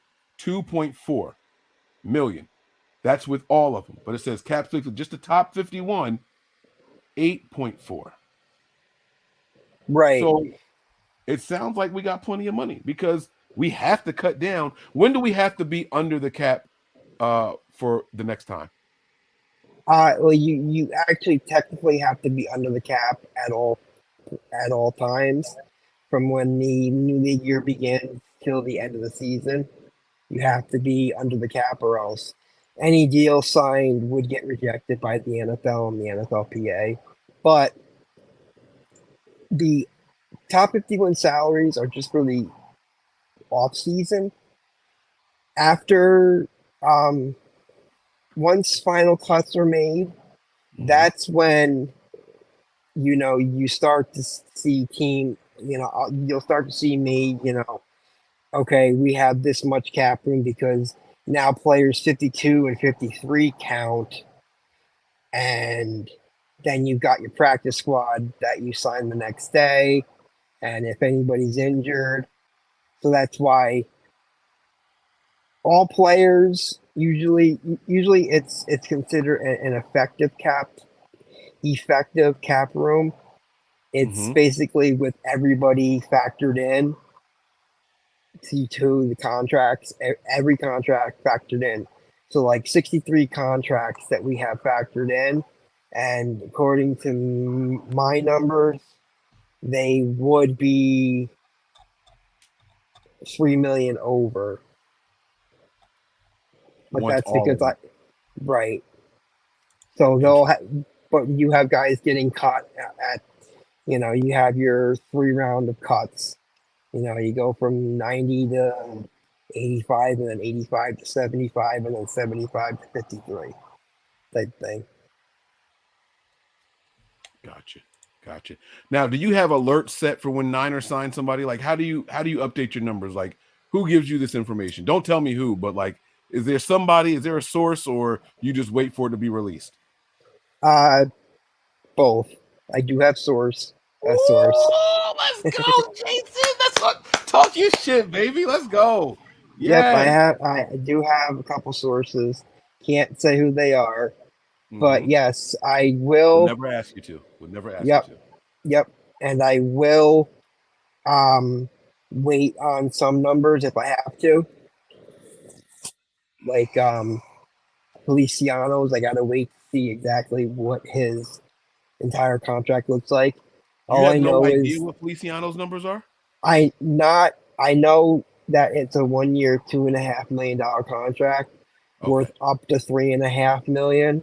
2.4 million. That's with all of them. But it says cap space with just the top 51, 8.4. Right. So it sounds like we got plenty of money because we have to cut down. When do we have to be under the cap for the next time? Well, you actually technically have to be under the cap at all times from when the new league year begins till the end of the season. You have to be under the cap, or else any deal signed would get rejected by the NFL and the NFLPA. But the top 51 salaries are just for the off season. After once final cuts are made, that's when you start to see you'll start to see me, okay, we have this much cap room because now players 52 and 53 count, and then you've got your practice squad that you sign the next day, and if anybody's injured. So that's why all players usually it's considered an effective cap room. It's basically with everybody factored in to the contracts, every contract factored in. So like 63 contracts that we have factored in, and according to my numbers, they would be 3 million over. But that's because right. So but you have guys getting cut at you have your 3 round of cuts. You go from 90 to 85, and then 85 to 75, and then 75 to 53 type thing. Gotcha. Now, do you have alerts set for when Niners sign somebody? Like, how do you update your numbers? Like, who gives you this information? Don't tell me who, but like, is there a source, or you just wait for it to be released? Both. I do have a source. Let's go, Jason. Talk your shit, baby. Let's go. Yep, I do have a couple sources. Can't say who they are, but yes, I will. We'll never ask you to. Yep, and I will wait on some numbers if I have to. Like Feliciano's, I gotta wait to see exactly what his entire contract looks like. All I know is what Feliciano's numbers are. I know that it's a 1 year, $2.5 million contract worth up to $3.5 million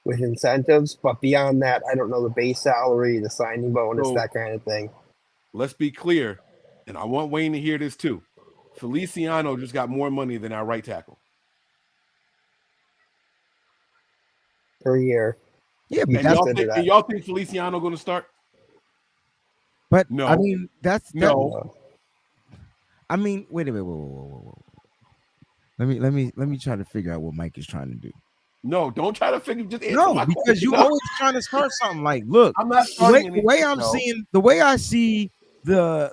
with incentives, but beyond that, I don't know the base salary, the signing bonus, that kind of thing. Let's be clear, and I want Wayne to hear this too. Feliciano just got more money than our right tackle per year. Yeah, but y'all think Feliciano going to start? But no, I mean no. I mean, wait a minute. Let me try to figure out what Mike is trying to do. No, don't try to figure. Just because you always trying to start something. Like, look, I'm not the way I see the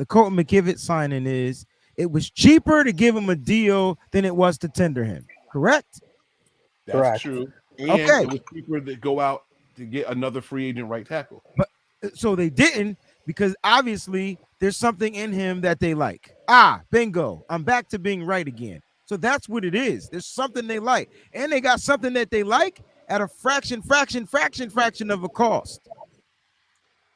Colton McKivitz signing is it was cheaper to give him a deal than it was to tender him. Correct? That's true. And it was cheaper to go out to get another free agent right tackle. But so they didn't, because obviously there's something in him that they like. Bingo. I'm back to being right again. So that's what it is. There's something they like, and they got something that they like at a fraction of a cost.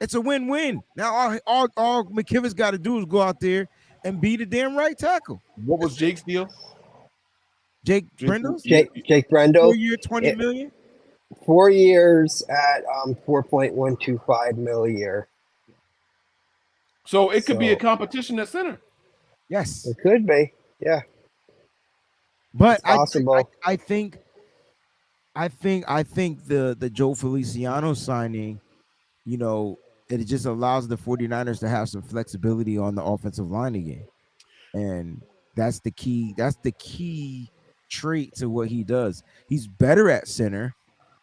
It's a win-win. Now all McKivit's got to do is go out there and be the damn right tackle. What was Jake's deal? Jake Brendel? Jake Brendel. 4-year, $20 million. 4 years at $4.125 million a year. So it could be a competition at center. Yes, it could be. Yeah, but possible. I think the Joe Feliciano signing, you know, it just allows the 49ers to have some flexibility on the offensive line again, and that's the key. That's the key trait to what he does. He's better at center,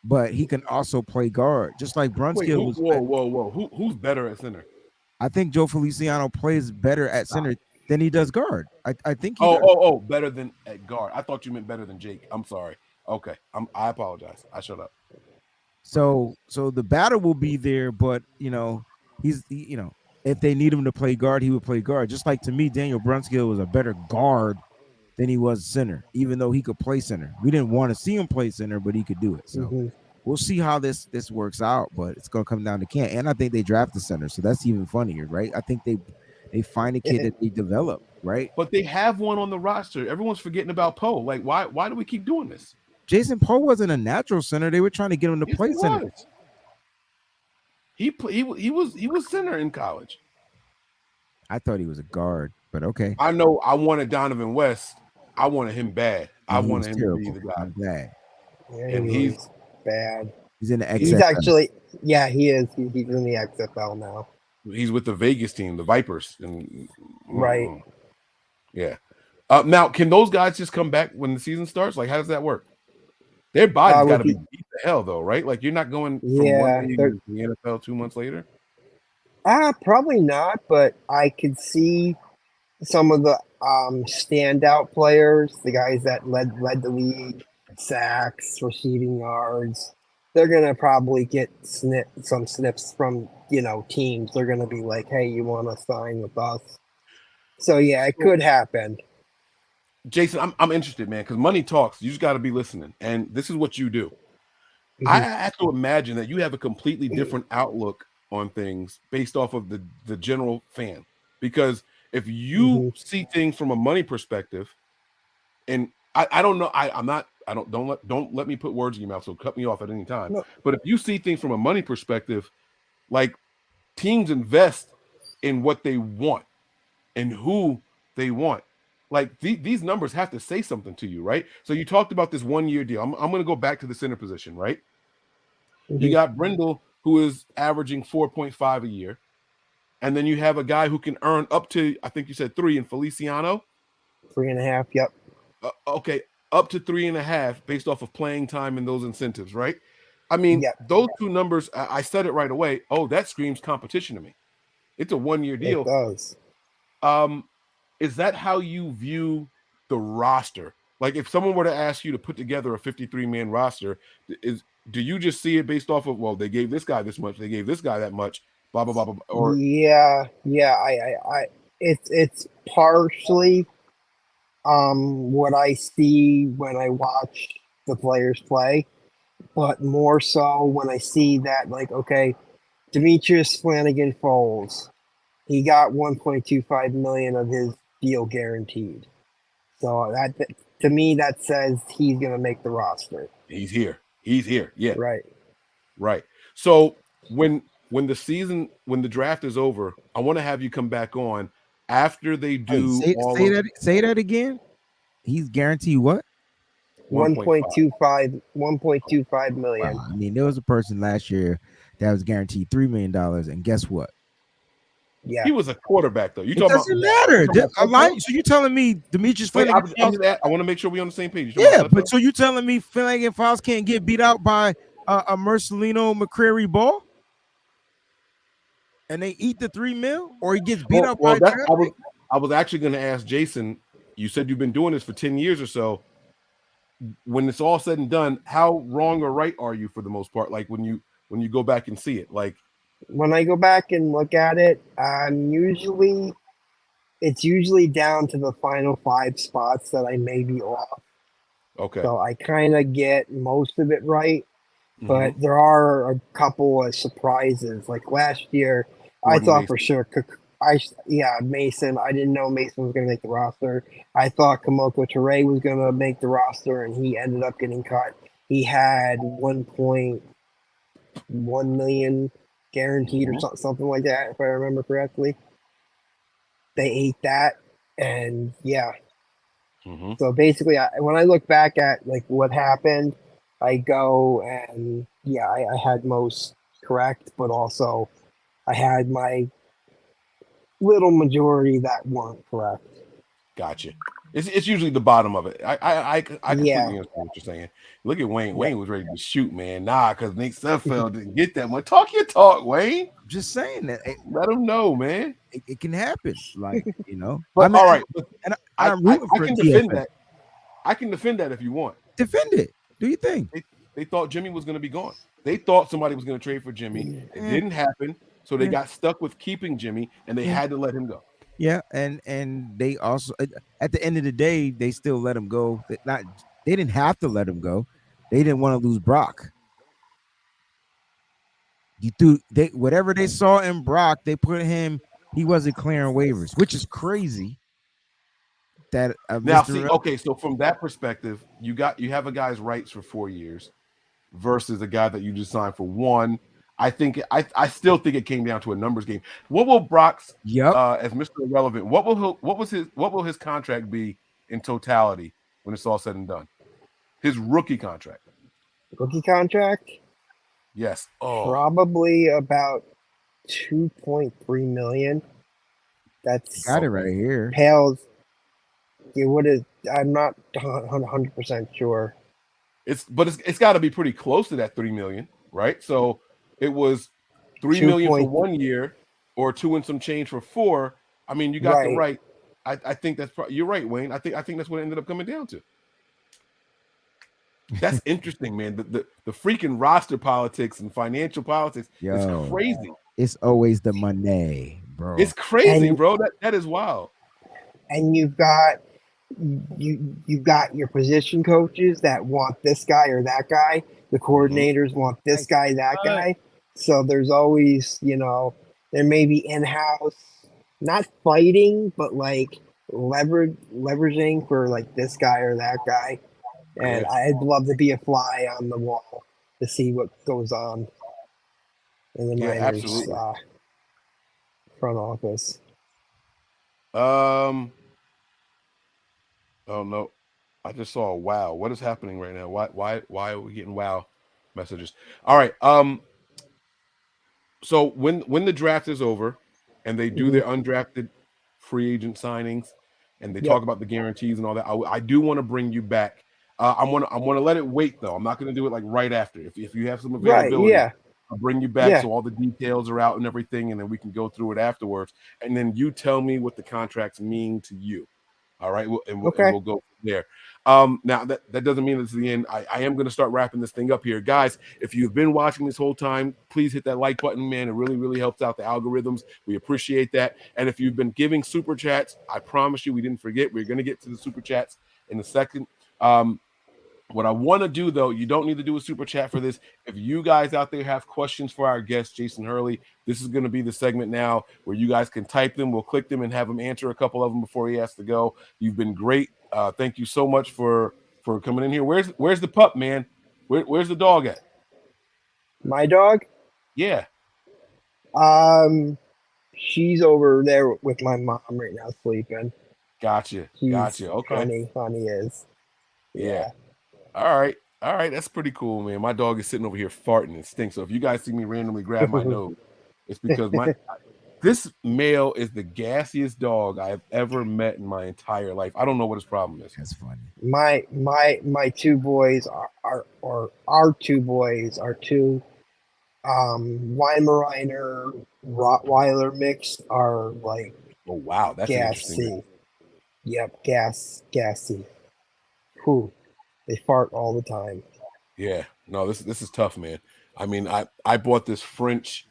but he can also play guard, just like Brunskill was. Whoa! Who's better at center? I think Joe Feliciano plays better at center than he does guard. I think. Better than at guard. I thought you meant better than Jake. I'm sorry. Okay, I apologize. I shut up. So the battle will be there, but you know, if they need him to play guard, he would play guard. Just like to me, Daniel Brunskill was a better guard than he was center, even though he could play center. We didn't want to see him play center, but he could do it. So we'll see how this works out, but it's gonna come down to camp. And I think they draft the center, so that's even funnier, right? I think they find a kid that they develop, right? But they have one on the roster. Everyone's forgetting about Poe. Like, why do we keep doing this? Jason Poe wasn't a natural center. They were trying to get him to play center. He was center in college. I thought he was a guard, but okay. I know. I wanted Donovan West. I wanted him bad. I wanted him terrible. to be the guy. I'm glad. Yeah, and he's bad. He's in the XFL. He's actually, yeah, he is. He's in the XFL now. He's with the Vegas team, the Vipers. Right. Yeah. Now, can those guys just come back when the season starts? Like, how does that work? Their body's got to be beat to hell, though, right? Like, you're not going from one day to the NFL 2 months later? Probably not, but I could see some of the standout players, the guys that led the league, sacks, receiving yards. They're gonna probably get some snips from teams. They're gonna be like, "Hey, you want to sign with us?" So yeah, it could happen. Jason, I'm interested, man, because money talks. You just got to be listening, and this is what you do. I have to imagine that you have a completely different outlook on things based off of the general fan, because if you see things from a money perspective, and I don't know, don't let me put words in your mouth, so cut me off at any time. No. But if you see things from a money perspective, like teams invest in what they want and who they want. Like these numbers have to say something to you, right? So you talked about this 1 year deal. I'm going to go back to the center position, right? You got Brendel, who is averaging 4.5 a year. And then you have a guy who can earn up to, I think you said 3 in Feliciano. 3.5, yep. Okay, up to 3.5 based off of playing time and those incentives, right? I mean, those two numbers, I said it right away. Oh, that screams competition to me. It's a 1 year deal. It does. Is that how you view the roster? Like, if someone were to ask you to put together a 53-man roster, do you just see it based off of, well, they gave this guy this much, they gave this guy that much, blah blah blah blah? Or it's partially what I see when I watch the players play, but more so when I see that, like, okay, Demetrius Flanagan-Foles, he got $1.25 million of his deal guaranteed. So that, to me, that says he's going to make the roster. He's here. Yeah. Right. So when the draft is over, I want to have you come back on after they do. Say that again. He's guaranteed what? 1.25 million. Wow. I mean, there was a person last year that was guaranteed $3 million, and guess what? Yeah, he was a quarterback, though. It doesn't matter. So you telling me Demetrius Flanagan? I want to make sure we're on the same page. Yeah, but so you telling me Flanagan-Fowles can't get beat out by a Marcelino McCrary ball, and they eat the $3 million, or he gets beat out by? I was actually going to ask Jason. You said you've been doing this for 10 years or so. When it's all said and done, how wrong or right are you for the most part? Like when you go back and see it, like. When I go back and look at it, I'm usually it's usually down to the final 5 spots that I may be off. Okay. So I kind of get most of it right, but Mhm. there are a couple of surprises. Like last year, I Jordan thought Mason. for sure. Mason. I didn't know Mason was going to make the roster. I thought Kamoko Toure was going to make the roster, and he ended up getting cut. He had 1.1 million guaranteed or something like that, if I remember correctly. They ate that, and yeah. Mhm. So basically, when I look back at like what happened, I go and yeah, I had most correct, but also I had my little majority that weren't correct. Gotcha. It's usually the bottom of it. I completely Yeah. understand what you're saying. Look at Wayne. Yeah. Wayne was ready to shoot, man. Nah, because Nate Sudfeld didn't get that much. Talk your talk, Wayne. I'm just saying that Let him know, man. it can happen. Like, you know. But I mean, all right, but I'm rooting I for can defend TFL. that. I can defend that if you want. Defend it. Do your thing. They thought Jimmy was going to be gone. They thought somebody was going to trade for Jimmy. It didn't happen, so they got stuck with keeping Jimmy, and they had to let him go. Yeah, and they also at the end of the day, they still let him go. They didn't have to let him go. They didn't want to lose Brock. Whatever they saw in Brock, they put him. He wasn't clearing waivers, which is crazy. That Now, Mr. see, okay, so from that perspective, you have a guy's rights for 4 years versus a guy that you just signed for 1. I still think it came down to a numbers game. What will Brock's as Mr. Irrelevant? What will his contract be in totality when it's all said and done? His rookie contract. Rookie contract? Yes. Oh. Probably about 2.3 million. That's got it right here. Pales. I'm not 100% sure. It's got to be pretty close to that 3 million, right? So it was 3 million for 1 year, or 2 and some change for 4. I mean, you got the right. I think that's you're right, Wayne. I think that's what it ended up coming down to. That's interesting, man. The freaking roster politics and financial politics is crazy. It's always the money, bro. It's crazy, bro. That is wild. And you've got your position coaches that want this guy or that guy. The coordinators want this guy, that guy. So there's always, there may be in-house, not fighting, but like leveraging for like this guy or that guy. And I'd love to be a fly on the wall to see what goes on in the Niners front office. Oh no, I just saw a wow. What is happening right now? Why are we getting wow messages? All right. So when the draft is over and they do their undrafted free agent signings and they talk about the guarantees and all that, I do want to bring you back. I'm gonna let it wait though. I'm not gonna do it like right after. If you have some availability, I'll bring you back so all the details are out and everything, and then we can go through it afterwards. And then you tell me what the contracts mean to you. All right, and we'll go from there. Now that doesn't mean it's the end. I am going to start wrapping this thing up here, guys. If you've been watching this whole time, please hit that like button, man. It really, really helps out the algorithms. We appreciate that. And if you've been giving super chats, I promise you, we didn't forget. We're going to get to the super chats in a second. What I want to do, though, you don't need to do a super chat for this. If you guys out there have questions for our guest, Jason Hurley, this is going to be the segment now where you guys can type them. We'll click them and have him answer a couple of them before he has to go. You've been great. Thank you so much for coming in here. Where's the pup, man? Where's the dog at? My dog? Yeah. She's over there with my mom right now sleeping. Gotcha. Okay. Honey is. Yeah. All right. That's pretty cool, man. My dog is sitting over here farting and stinks. So if you guys see me randomly grab my nose, it's because this male is the gassiest dog I've ever met in my entire life. I don't know what his problem is. That's funny. My 2 boys our 2 boys are 2 Weimaraner Rottweiler mixed are like, oh wow, that's interesting. Yep, gassy. Whew. They fart all the time. Yeah, no, this is tough, man. I mean, I bought this French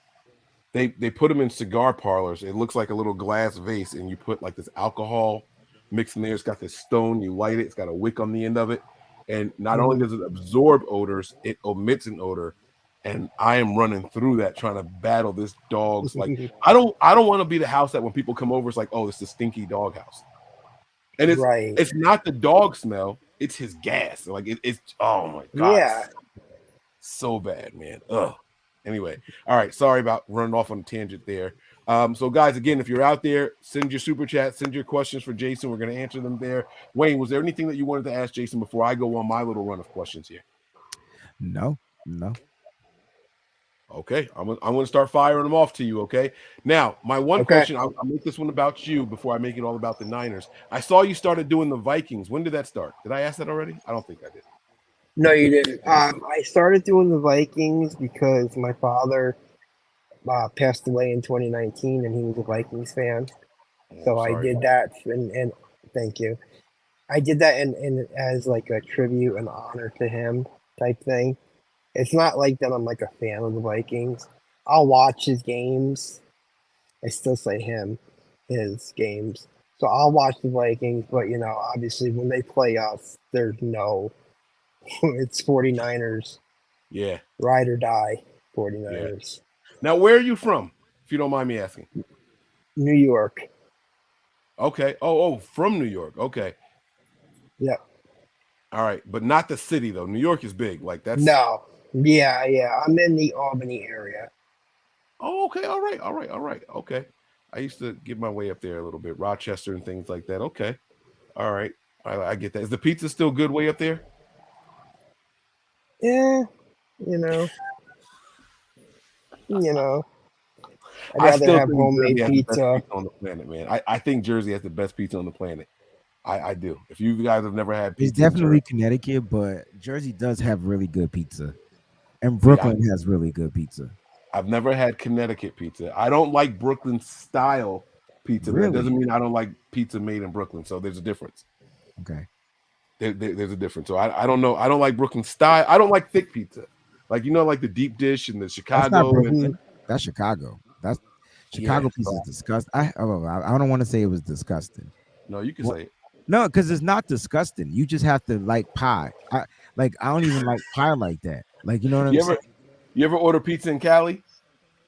They put them in cigar parlors. It looks like a little glass vase, and you put like this alcohol mixed in there. It's got this stone. You light it. It's got a wick on the end of it, and not only does it absorb odors, it omits an odor. And I am running through that trying to battle this dog's like I don't want to be the house that when people come over, it's like, oh, it's a stinky dog house. And it's not the dog smell, it's his gas. Like it's oh my god. Yeah. So bad, man. Ugh. Anyway, all right. Sorry about running off on a tangent there. So guys, again, if you're out there, send your super chat, send your questions for Jason. We're going to answer them there. Wayne, was there anything that you wanted to ask Jason before I go on my little run of questions here? No. Okay, I'm going to start firing them off to you. Okay. Now, my one question, I'll make this one about you before I make it all about the Niners. I saw you started doing the Vikings. When did that start? Did I ask that already? I don't think I did. No, you didn't. I started doing the Vikings because my father passed away in 2019, and he was a Vikings fan. So I did that, and thank you. I did that in as like a tribute and honor to him type thing. It's not like that I'm like a fan of the Vikings. I'll watch his games. I still say his games. So I'll watch the Vikings, but obviously when they play us, there's no. It's 49ers. Yeah. Ride or die 49ers. Yeah. Now, where are you from, if you don't mind me asking? New York. Okay. Oh, from New York. Okay. Yeah. All right. But not the city, though. New York is big. Like that's. No. Yeah. I'm in the Albany area. Oh, okay. All right. Okay. I used to get my way up there a little bit. Rochester and things like that. Okay. All right. I get that. Is the pizza still good way up there? Yeah, I'd rather have homemade pizza. On the planet, man. I think Jersey has the best pizza on the planet. I do. If you guys have never had pizza, it's definitely Connecticut, but Jersey does have really good pizza, and Brooklyn has really good pizza. I've never had Connecticut pizza. I don't like Brooklyn style pizza. Really? That doesn't mean I don't like pizza made in Brooklyn. So there's a difference. Okay. There's a difference. So I don't know. I don't like Brooklyn style. I don't like thick pizza. Like like the deep dish and the Chicago. That's Chicago. That's Chicago pizza is disgusting. I don't want to say it was disgusting. No, you can say it. No, because it's not disgusting. You just have to like pie. I don't even like pie like that. Like, you know what I'm saying? You ever order pizza in Cali?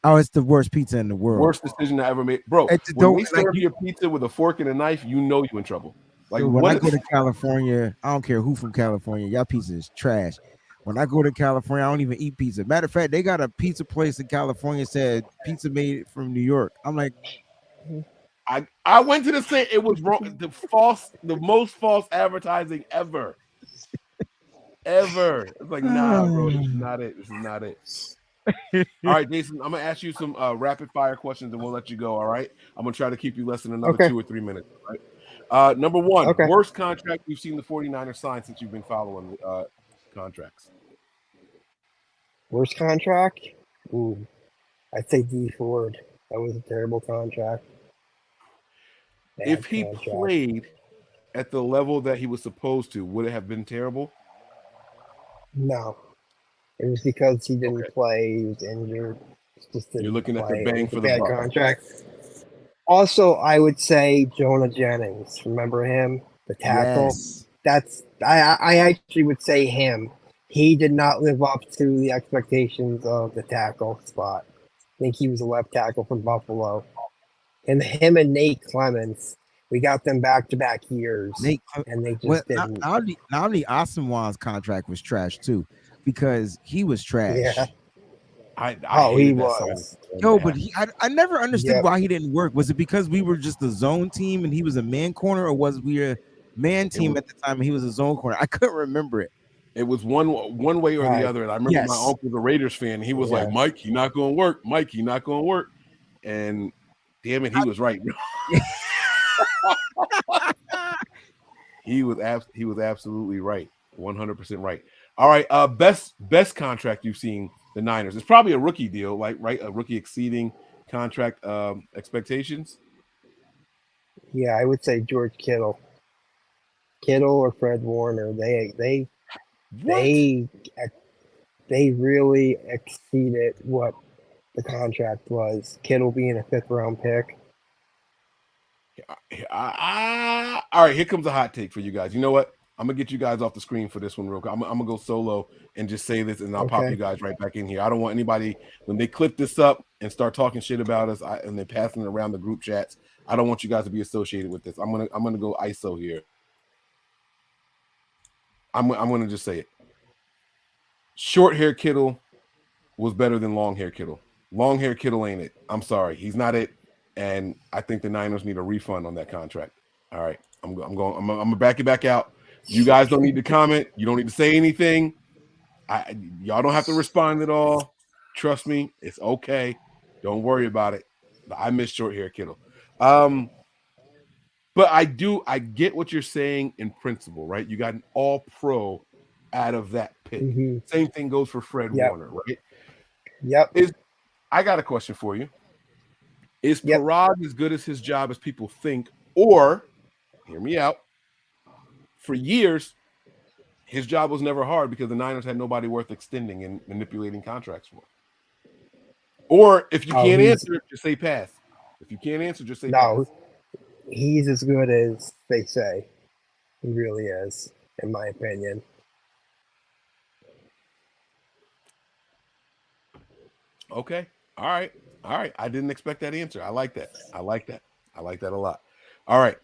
Oh, it's the worst pizza in the world. Worst decision I ever made, bro. When we serve you a pizza with a fork and a knife, you're in trouble. Like dude, when I go to California, I don't care who from California, y'all pizza is trash. When I go to California, I don't even eat pizza. Matter of fact, they got a pizza place in California said pizza made from New York. I'm like, I went to the thing. It was wrong. The most false advertising ever. Ever. It's like, nah, bro, this is not it. This is not it. All right, Jason, I'm gonna ask you some rapid fire questions and we'll let you go. All right. I'm gonna try to keep you less than another 2 or 3 minutes. All right. Number one, worst contract you've seen the 49ers sign since you've been following contracts. Worst contract? Ooh, I'd say D Ford. That was a terrible contract. If he played at the level that he was supposed to, would it have been terrible? No. It was because he didn't play. He was injured. You're looking at the bang for the buck. Contract. Also, I would say Jonah Jennings. Remember him? The tackle? Yes. I actually would say him. He did not live up to the expectations of the tackle spot. I think he was a left tackle from Buffalo. And him and Nate Clements, we got them back-to-back years. And they just didn't. Namdi Asamoah's contract was trash, too, because he was trash. Yeah. He was. No, but I never understood why he didn't work. Was it because we were just a zone team and he was a man corner, or was we a man team at the time and he was a zone corner? I couldn't remember it. It was one way or the other. And I remember my uncle was a Raiders fan. And he was like, Mike, he not going to work. Mike, he not going to work. And damn it, he was right. He was absolutely right. 100% right. All right. Best contract you've seen the Niners. It's probably a rookie deal, like a rookie exceeding contract expectations. Yeah, I would say George Kittle. Kittle or Fred Warner. They really exceeded what the contract was. Kittle being a 5th-round pick. All right, here comes a hot take for you guys. You know what? I'm gonna get you guys off the screen for this one real quick. I'm gonna go solo and just say this, and I'll pop you guys right back in here. I don't want anybody when they clip this up and start talking shit about us and they're passing it around the group chats. I don't want you guys to be associated with this. I'm gonna go ISO here. I'm gonna just say it. Short hair Kittle was better than long hair Kittle. Long hair Kittle ain't it. I'm sorry, he's not it. And I think the Niners need a refund on that contract. All right, I'm gonna back it back out. You guys don't need to comment. You don't need to say anything. Y'all don't have to respond at all. Trust me, it's okay. Don't worry about it. I miss short hair Kittle. But I get what you're saying in principle, right? You got an all-pro out of that pick. Mm-hmm. Same thing goes for Fred Warner, right? Yep. I got a question for you. Is Parag as good as his job as people think? Or, hear me out, for years, his job was never hard because the Niners had nobody worth extending and manipulating contracts for. Or if you can't answer, just say pass. If you can't answer, just say pass. He's as good as they say. He really is, in my opinion. Okay. All right. I didn't expect that answer. I like that. I like that a lot. All right.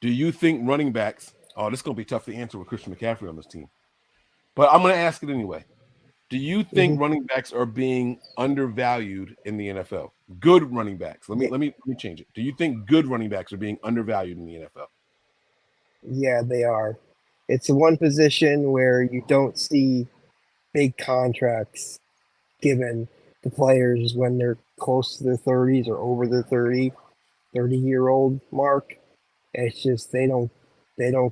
Do you think running backs? Oh, this is going to be tough to answer with Christian McCaffrey on this team. But I'm going to ask it anyway. Do you think running backs are being undervalued in the NFL? Good running backs. Let me change it. Do you think good running backs are being undervalued in the NFL? Yeah, they are. It's the one position where you don't see big contracts given the players when they're close to their 30s or over their 30-year-old mark. It's just they don't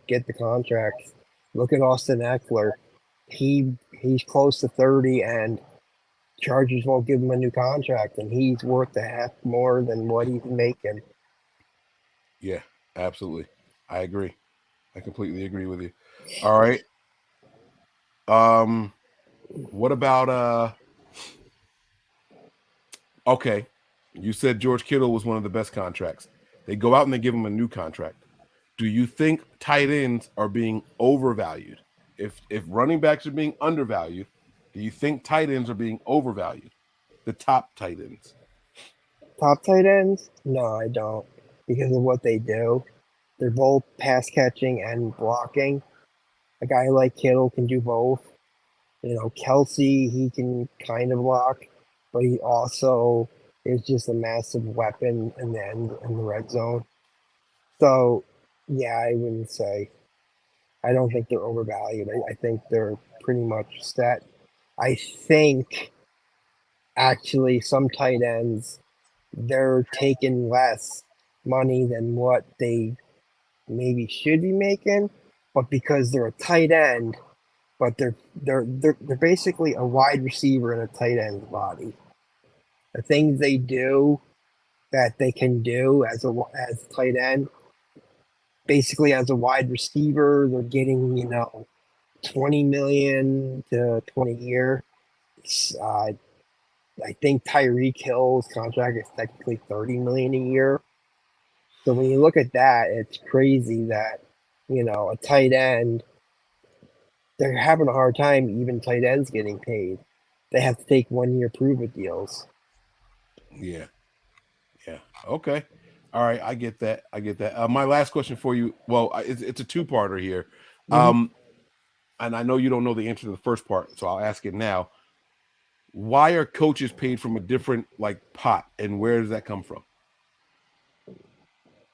get the contracts. Look at Austin Eckler. He's close to 30 and Chargers won't give him a new contract, and he's worth a half more than what he's making. Yeah, absolutely. I agree. I completely agree with you. All right. What about okay, you said George Kittle was one of the best contracts. They go out and they give him a new contract. Do you think tight ends are being overvalued? If running backs are being undervalued, do you think tight ends are being overvalued? The top tight ends. Top tight ends? No, I don't. Because of what they do. They're both pass catching and blocking. A guy like Kittle can do both. Kelsey, he can kind of block, but he also is just a massive weapon in the red zone. So, yeah, I wouldn't say. I don't think they're overvalued. I think they're pretty much set. I think, actually, some tight ends, they're taking less money than what they maybe should be making, but because they're a tight end, but they're basically a wide receiver in a tight end's body. The things they do that they can do as a tight end, basically as a wide receiver, they're getting $20 million to $20 a year. I think Tyreek Hill's contract is technically $30 million a year. So when you look at that, it's crazy that a tight end, they're having a hard time even tight ends getting paid. They have to take 1-year prove-it deals. Yeah. Okay. All right. I get that. My last question for you. Well, it's a two-parter here. And I know you don't know the answer to the first part, so I'll ask it now. Why are coaches paid from a different pot, and where does that come from?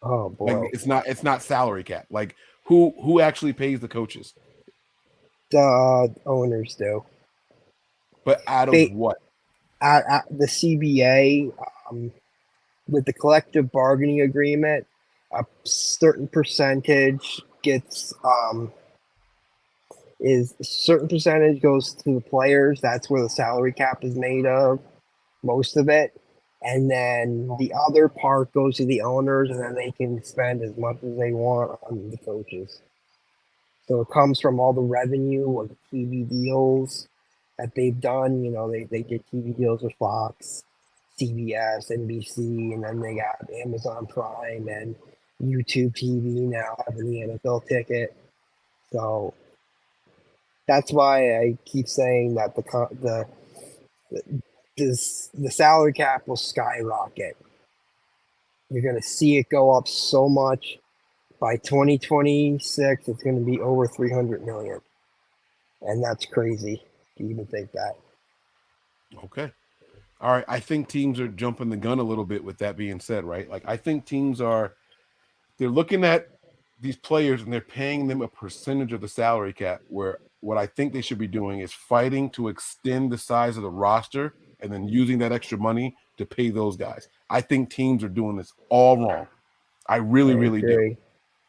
Oh boy. It's not salary cap. Who actually pays the coaches? The owners do. But out of what? The CBA, with the collective bargaining agreement, a certain percentage goes to the players. That's where the salary cap is made of, most of it. And then the other part goes to the owners, and then they can spend as much as they want on the coaches. So it comes from all the revenue of the TV deals that they've done. You know, they did TV deals with Fox, CBS, NBC, and then they got Amazon Prime and YouTube TV now having the NFL ticket. So that's why I keep saying that the salary cap will skyrocket. You're going to see it go up so much. By 2026, it's going to be over 300 million, and that's crazy to even think that. Okay. All right. I think teams are jumping the gun a little bit with that being said, right? Like I think teams they're looking at these players and they're paying them a percentage of the salary cap, where what I think they should be doing is fighting to extend the size of the roster and then using that extra money to pay those guys. I think teams are doing this all wrong. I really do.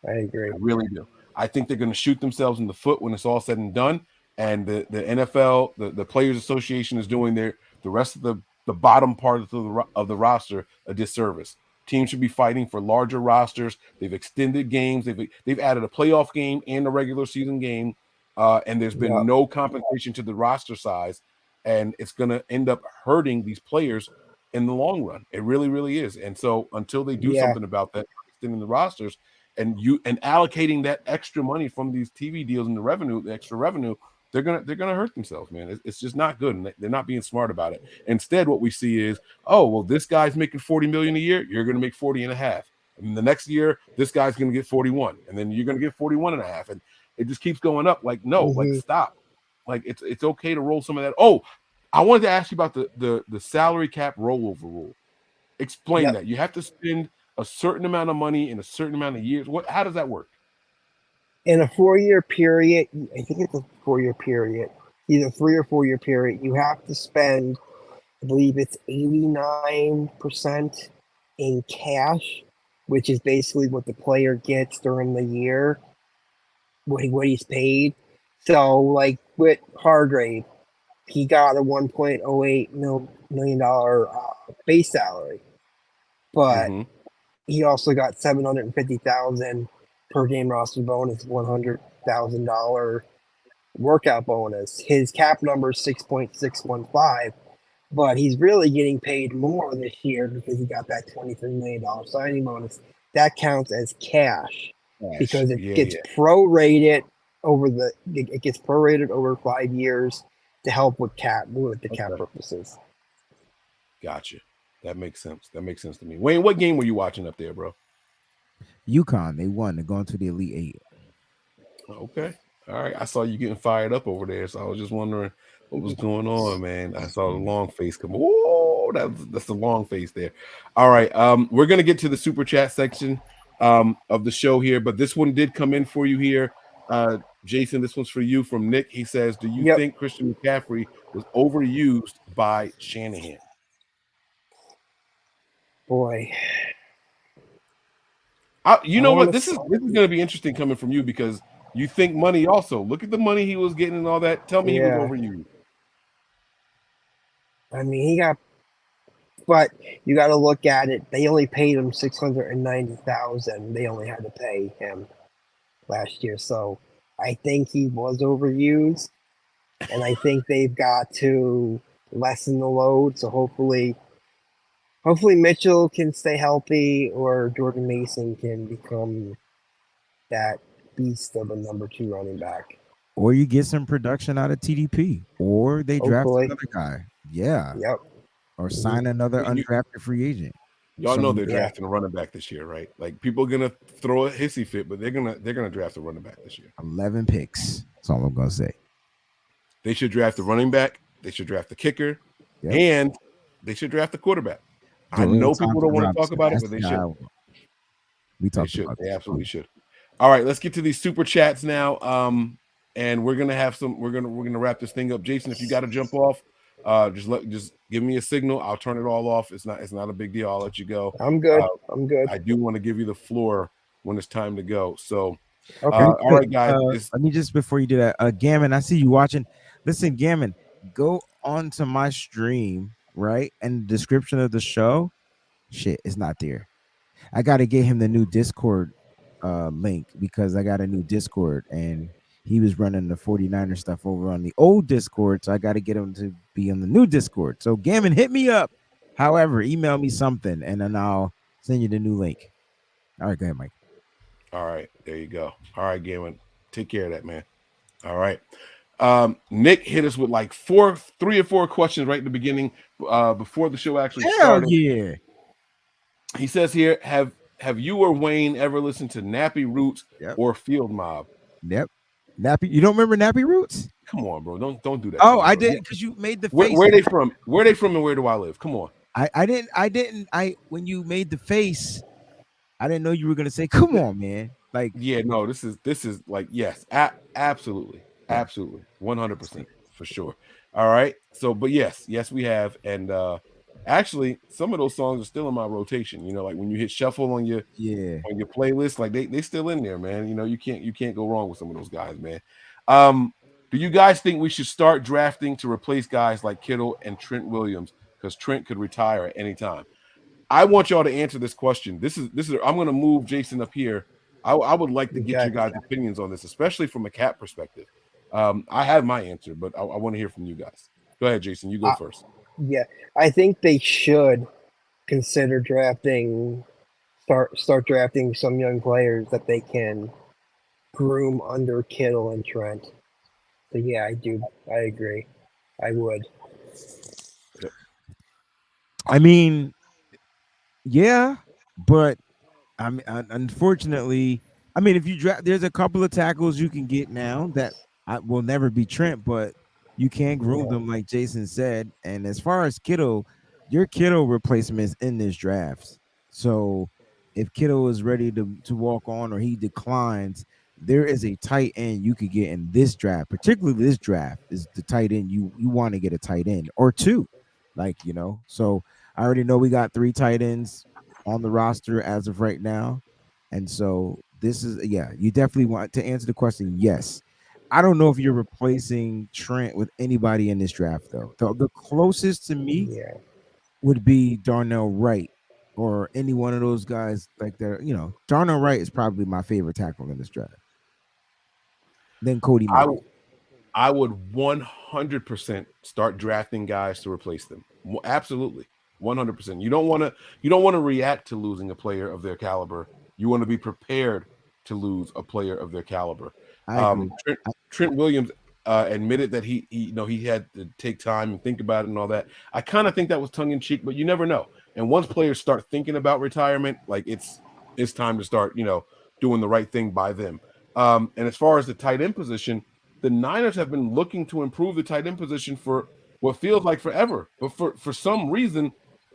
I agree. I really do. I think they're going to shoot themselves in the foot when it's all said and done. And the NFL, the Players Association is doing the rest of the bottom part of the roster a disservice. Teams should be fighting for larger rosters. They've extended games. They've added a playoff game and a regular season game, and there's been no compensation to the roster size, and it's going to end up hurting these players in the long run. It really is. And so until they do something about that, extending the rosters and allocating that extra money from these TV deals and the extra revenue, they're gonna hurt themselves, man. It's just not good, and they're not being smart about it. Instead, what we see is, oh, well, this guy's making $40 million a year. You're gonna make 40.5, and the next year, this guy's gonna get 41, and then you're gonna get 41.5, and it just keeps going up. Like, no, like stop. Like it's okay to roll some of that. Oh, I wanted to ask you about the salary cap rollover rule. Explain that. You have to spend a certain amount of money in a certain amount of years. How does that work? In a 4-year period, I think it's a 4-year period, either 3 or 4-year period, you have to spend, I believe it's 89% in cash, which is basically what the player gets during the year, what he's paid. So, like with Hargrave, he got a $1.08 million base salary, but he also got $750,000 per game roster bonus, $100,000 workout bonus. His cap number is 6.615, but he's really getting paid more this year because he got that $23 million signing bonus. That counts as cash because it gets prorated over 5 years to help with the cap purposes. Gotcha. That makes sense. That makes sense to me. Wayne, what game were you watching up there, bro? UConn, they won. They're going to the Elite Eight. Okay. All right. I saw you getting fired up over there, so I was just wondering what was going on, man. I saw the long face come. Oh, that's the long face there. All right. We're gonna get to the super chat section of the show here, but this one did come in for you here. Jason, this one's for you from Nick. He says, do you think Christian McCaffrey was overused by Shanahan? Boy. You know what? This is going to be interesting coming from you because you think money also. Look at the money he was getting and all that. Tell me he was overused. I mean, but you got to look at it. They only paid him $690,000. They only had to pay him last year, so I think he was overused, and I think they've got to lessen the load. So hopefully Mitchell can stay healthy, or Jordan Mason can become that beast of a number 2 running back. Or you get some production out of TDP, or they draft another guy. Yeah. Yep. Or sign another undrafted free agent. Y'all know they're drafting a running back this year, right? Like people are gonna throw a hissy fit, but they're gonna draft a running back this year. 11 picks. That's all I'm gonna say. They should draft the running back. They should draft the kicker, and they should draft the quarterback. I know people don't want to talk about it, but they should. They absolutely should. All right, let's get to these super chats now. And we're gonna have some. We're gonna wrap this thing up. Jason, if you got to jump off, just give me a signal. I'll turn it all off. It's not a big deal. I'll let you go. I'm good. I'm good. I do want to give you the floor when it's time to go. So, all right, guys. Let me just before you do that, Gammon, I see you watching. Listen, Gammon, go onto my stream, right? And the description of the show, shit, it's not there. I got to get him the new Discord link because I got a new Discord and he was running the 49er stuff over on the old Discord, so I got to get him to be on the new Discord. So Gammon, hit me up. However, email me something, and then I'll send you the new link. All right, go ahead, Mike. All right, there you go. All right, Gammon, take care of that, man. All right. Nick hit us with like 3 or 4 questions right in the beginning before the show actually started. Yeah. He says here, have you or Wayne ever listened to Nappy Roots or Field Mob? Yep. Nappy, you don't remember Nappy Roots? Come on, bro. Don't do that. Oh, I did, because you made the face. Where they from? Where they from and where do I live? Come on. I didn't. When you made the face, I didn't know you were gonna say, "Come on, man." Like, yeah, no, this is like, yes, absolutely, 100% for sure. All right. So, but yes, we have, and actually, some of those songs are still in my rotation. You know, like when you hit shuffle on your playlist, like they still in there, man. You know, you can't go wrong with some of those guys, man. Do you guys think we should start drafting to replace guys like Kittle and Trent Williams, because Trent could retire at any time? I want y'all to answer this question. This is I'm going to move Jason up here. I would like to get your guys' opinions on this, especially from a cap perspective. I have my answer, but I want to hear from you guys. Go ahead, Jason. You go first. Yeah, I think they should consider start drafting some young players that they can groom under Kittle and Trent. So yeah, I agree. I would. I mean, yeah, but I mean, unfortunately, I mean, if you draft, there's a couple of tackles you can get now that will never be Trent, but you can groom them, like Jason said. And as far as Kittle, your Kittle replacement is in this draft. So if Kittle is ready to walk on or he declines, there is a tight end you could get in this draft. Particularly this draft is the tight end you want to get a tight end or two, like, you know. So I already know we got 3 tight ends on the roster as of right now. And so this is, you definitely want to answer the question. Yes. I don't know if you're replacing Trent with anybody in this draft, though. The closest to me would be Darnell Wright or any one of those guys like that. You know, Darnell Wright is probably my favorite tackle in this draft. Then Cody Miller. I would 100% start drafting guys to replace them. Absolutely. 100%. You don't want to react to losing a player of their caliber. You want to be prepared to lose a player of their caliber. Trent Williams admitted that he had to take time and think about it and all that. I kind of think that was tongue in cheek, but you never know. And once players start thinking about retirement, like it's time to start, doing the right thing by them. And as far as the tight end position, the Niners have been looking to improve the tight end position for what feels like forever. But for some reason,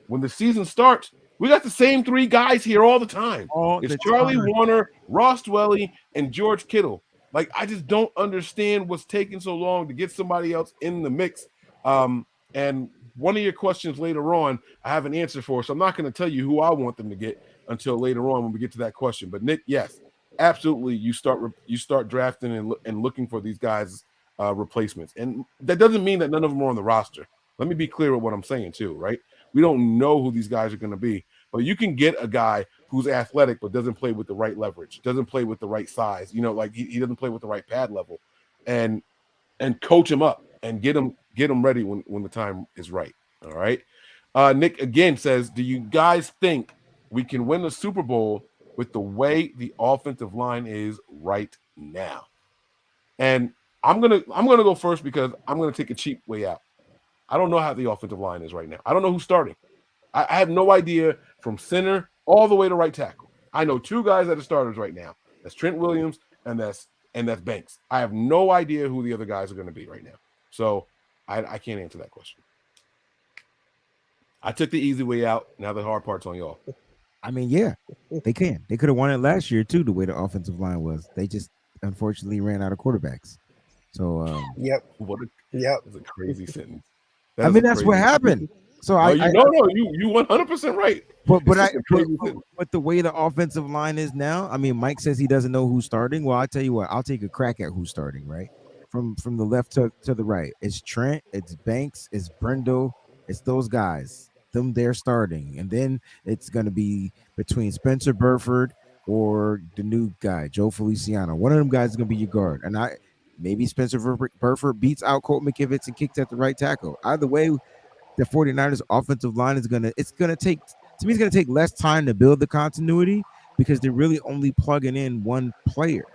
when the season starts, we got the same 3 guys here all the time. It's Charlie Warner, Ross Dwelly, and George Kittle. Like, I just don't understand what's taking so long to get somebody else in the mix. And one of your questions later on, I have an answer for, so I'm not going to tell you who I want them to get until later on when we get to that question. But Nick, yes, absolutely, you start drafting and looking for these guys' replacements. And that doesn't mean that none of them are on the roster. Let me be clear with what I'm saying too, right? We don't know who these guys are going to be, but you can get a guy who's athletic but doesn't play with the right leverage, doesn't play with the right size, like he doesn't play with the right pad level, and coach him up and get him ready when the time is right. All right. Nick again says, do you guys think we can win the Super Bowl with the way the offensive line is right now? And I'm gonna go first because I'm gonna take a cheap way out. I don't know how the offensive line is right now. I don't know who's starting. I have no idea from center all the way to right tackle. I know 2 guys that are starters right now. That's Trent Williams and that's Banks. I have no idea who the other guys are going to be right now. So I can't answer that question. I took the easy way out. Now the hard part's on y'all. I mean, yeah, they can. They could have won it last year too, the way the offensive line was. They just unfortunately ran out of quarterbacks. So That's a crazy sentence. That's what happened. So you 100% right. But the way the offensive line is now, I mean, Mike says he doesn't know who's starting. Well, I tell you what, I'll take a crack at who's starting. Right from the left to the right, it's Trent, it's Banks, it's Brendel, it's those guys. They're starting, and then it's going to be between Spencer Burford or the new guy Joe Feliciano. One of them guys is going to be your guard, and maybe Spencer Burford beats out Colt McKivitz and kicks at the right tackle. Either way, the 49ers offensive line is gonna take less time to build the continuity because they're really only plugging in one player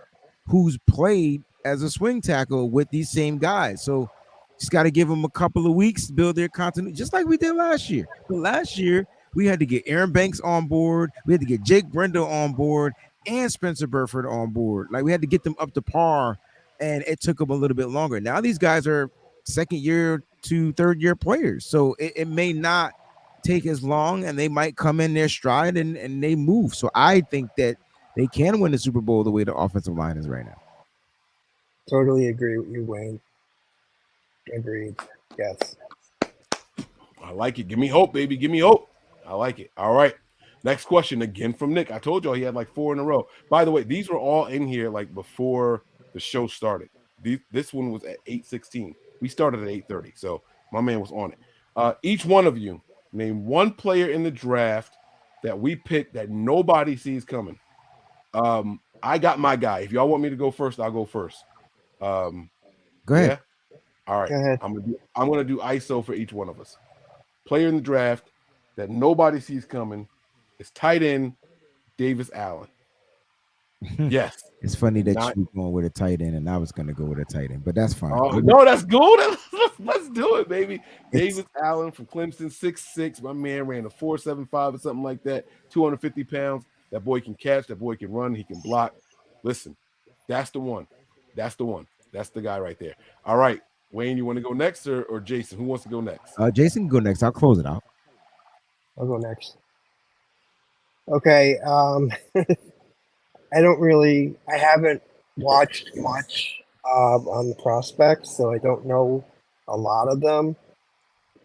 who's played as a swing tackle with these same guys. So just got to give them a couple of weeks to build their continuity, just like we did last year. But last year we had to get Aaron Banks on board, we had to get Jake Brendel on board, and Spencer Burford on board. Like we had to get them up to par, and it took them a little bit longer. Now these guys are second year to third year players, so it may not take as long, and they might come in their stride and they move. So I think that they can win the Super Bowl the way the offensive line is right now. Totally agree with you, Wayne. Agreed. Yes. I like it. Give me hope, baby. Give me hope. I like it. All right. Next question again from Nick. I told y'all he had like 4 in a row. By the way, these were all in here like before the show started. This one was at 8:16. We started at 8:30, so my man was on it. Each one of you name one player in the draft that we picked that nobody sees coming. I got my guy. If y'all want me to go first, I'll go first. Go ahead. Yeah? All right. Go ahead. I'm gonna do ISO for each one of us. Player in the draft that nobody sees coming is tight end Davis Allen. Yes. It's funny that you're going with a tight end, and I was going to go with a tight end, but that's fine. No, that's good. Let's do it, baby. Davis Allen from Clemson, 6'6". My man ran a 4.75 or something like that, 250 pounds. That boy can catch. That boy can run. He can block. Listen, that's the one. That's the one. That's the guy right there. All right. Wayne, you want to go next or Jason? Who wants to go next? Jason can go next. I'll close it out. I'll go next. Okay. I haven't watched much on the prospects, so I don't know a lot of them.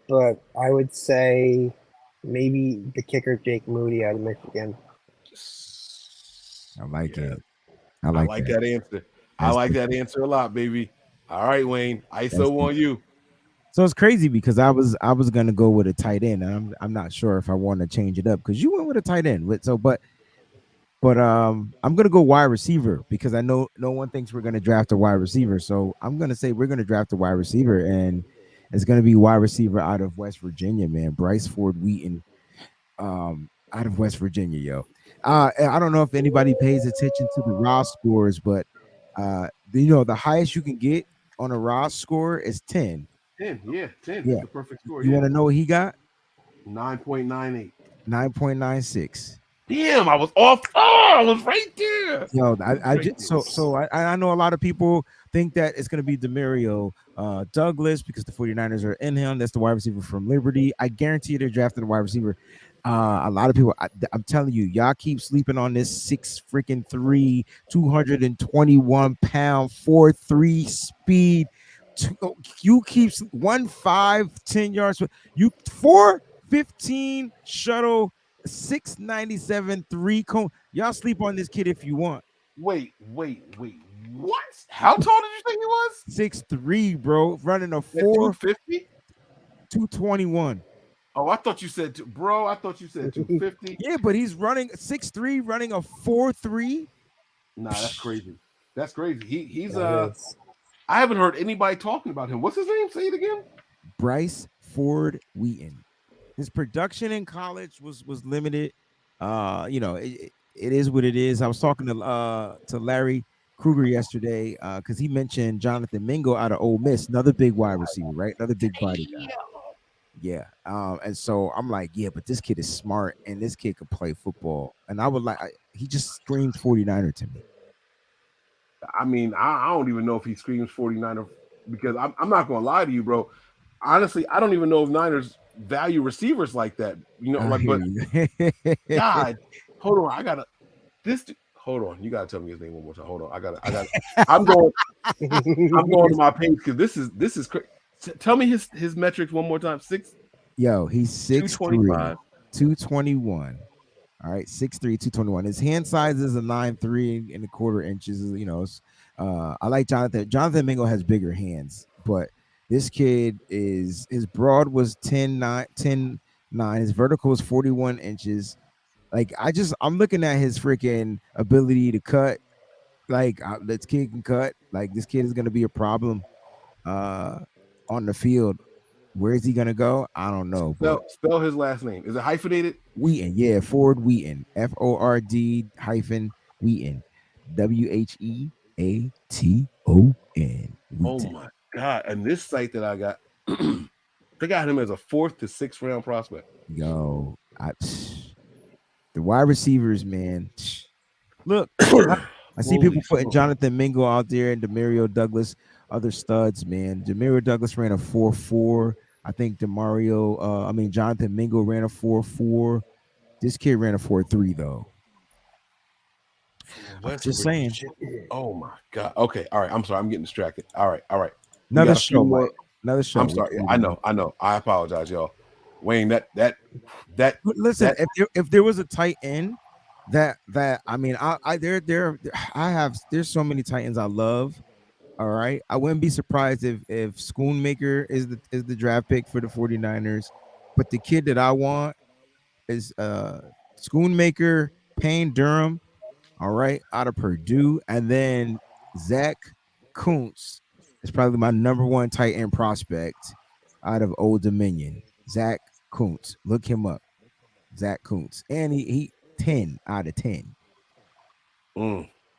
But I would say maybe the kicker Jake Moody out of Michigan. I like it. I like that answer. I like that answer a lot, baby. All right, Wayne. ISO on you. So it's crazy because I was gonna go with a tight end. And I'm not sure if I want to change it up because you went with a tight end. But I'm gonna go wide receiver because I know no one thinks we're gonna draft a wide receiver. So I'm gonna say we're gonna draft a wide receiver, and it's gonna be wide receiver out of West Virginia, man. Bryce Ford Wheaton, out of West Virginia, yo. I don't know if anybody pays attention to the raw scores, but the highest you can get on a raw score is 10. 10, yeah, 10. Yeah. That's the perfect score. You want to know what he got? 9.98. 9.96. Damn, I was off. Oh, I was right there. Yo, I know a lot of people think that it's going to be Demario Douglas because the 49ers are in him. That's the wide receiver from Liberty. I guarantee you they're drafting a wide receiver. A lot of people, I'm telling you, y'all keep sleeping on this 6'3", 221 pound, 4.3 speed. You keep 1.5, 10 yards. You 4.15 shuttle, 6.97 3 cone. Y'all sleep on this kid if you want. Wait. What? How tall did you think he was? 6'3", bro. Running a 250? 221. Oh, I thought you said 250. Yeah, but he's running 6'3", running a 4.3. Nah, that's crazy. That's crazy. He's I haven't heard anybody talking about him. What's his name? Say it again. Bryce Ford Wheaton. His production in college was limited. It is what it is. I was talking to Larry Kruger yesterday because he mentioned Jonathan Mingo out of Ole Miss, another big wide receiver, right? Another big body guy. Yeah. And so I'm like, yeah, but this kid is smart and this kid could play football. And he just screams 49er to me. I mean, I don't even know if he screams 49er because I'm not going to lie to you, bro. Honestly, I don't even know if Niners value receivers like that. But God, hold on. Hold on. You got to tell me his name one more time. Hold on. I'm going to my page because this is crazy. Tell me his metrics one more time. He's 6'3", 221. All right, 6'3", 221. His hand size is a 9'3" and a quarter inches. I like Jonathan. Jonathan Mingo has bigger hands, but this kid his broad was 10'9". His vertical was 41 inches. Like I'm looking at his freaking ability to cut. Like this kid can cut. Like this kid is gonna be a problem on the field. Where is he gonna go? I don't know, but Spell his last name. Is it hyphenated? Wheaton, yeah, Ford Wheaton, FORD hyphen Wheaton, WHEATON. Oh Wheaton. my God! And this site that I got, they got him as a 4th to 6th round prospect. Yo, the wide receivers, man. Look, I see people putting Jonathan Mingo out there and Demario Douglas, other studs, man. Demario Douglas ran a 4.4. I think Jonathan Mingo ran a 4.4. This kid ran a 4.3 though. Just saying. Oh my God. Okay. All right. I'm sorry. I'm getting distracted. All right. Another show, Mike. Another show. I'm sorry. I know. I apologize, y'all. Wayne, that. Listen, if there was a tight end that I mean, there's so many tight ends I love. All right. I wouldn't be surprised if Schoonmaker is the draft pick for the 49ers. But the kid that I want is Schoonmaker, Payne Durham, all right, out of Purdue, and then Zach Kuntz is probably my number one tight end prospect out of Old Dominion. Zach Kuntz, look him up. Zach Kuntz, and he 10 out of 10.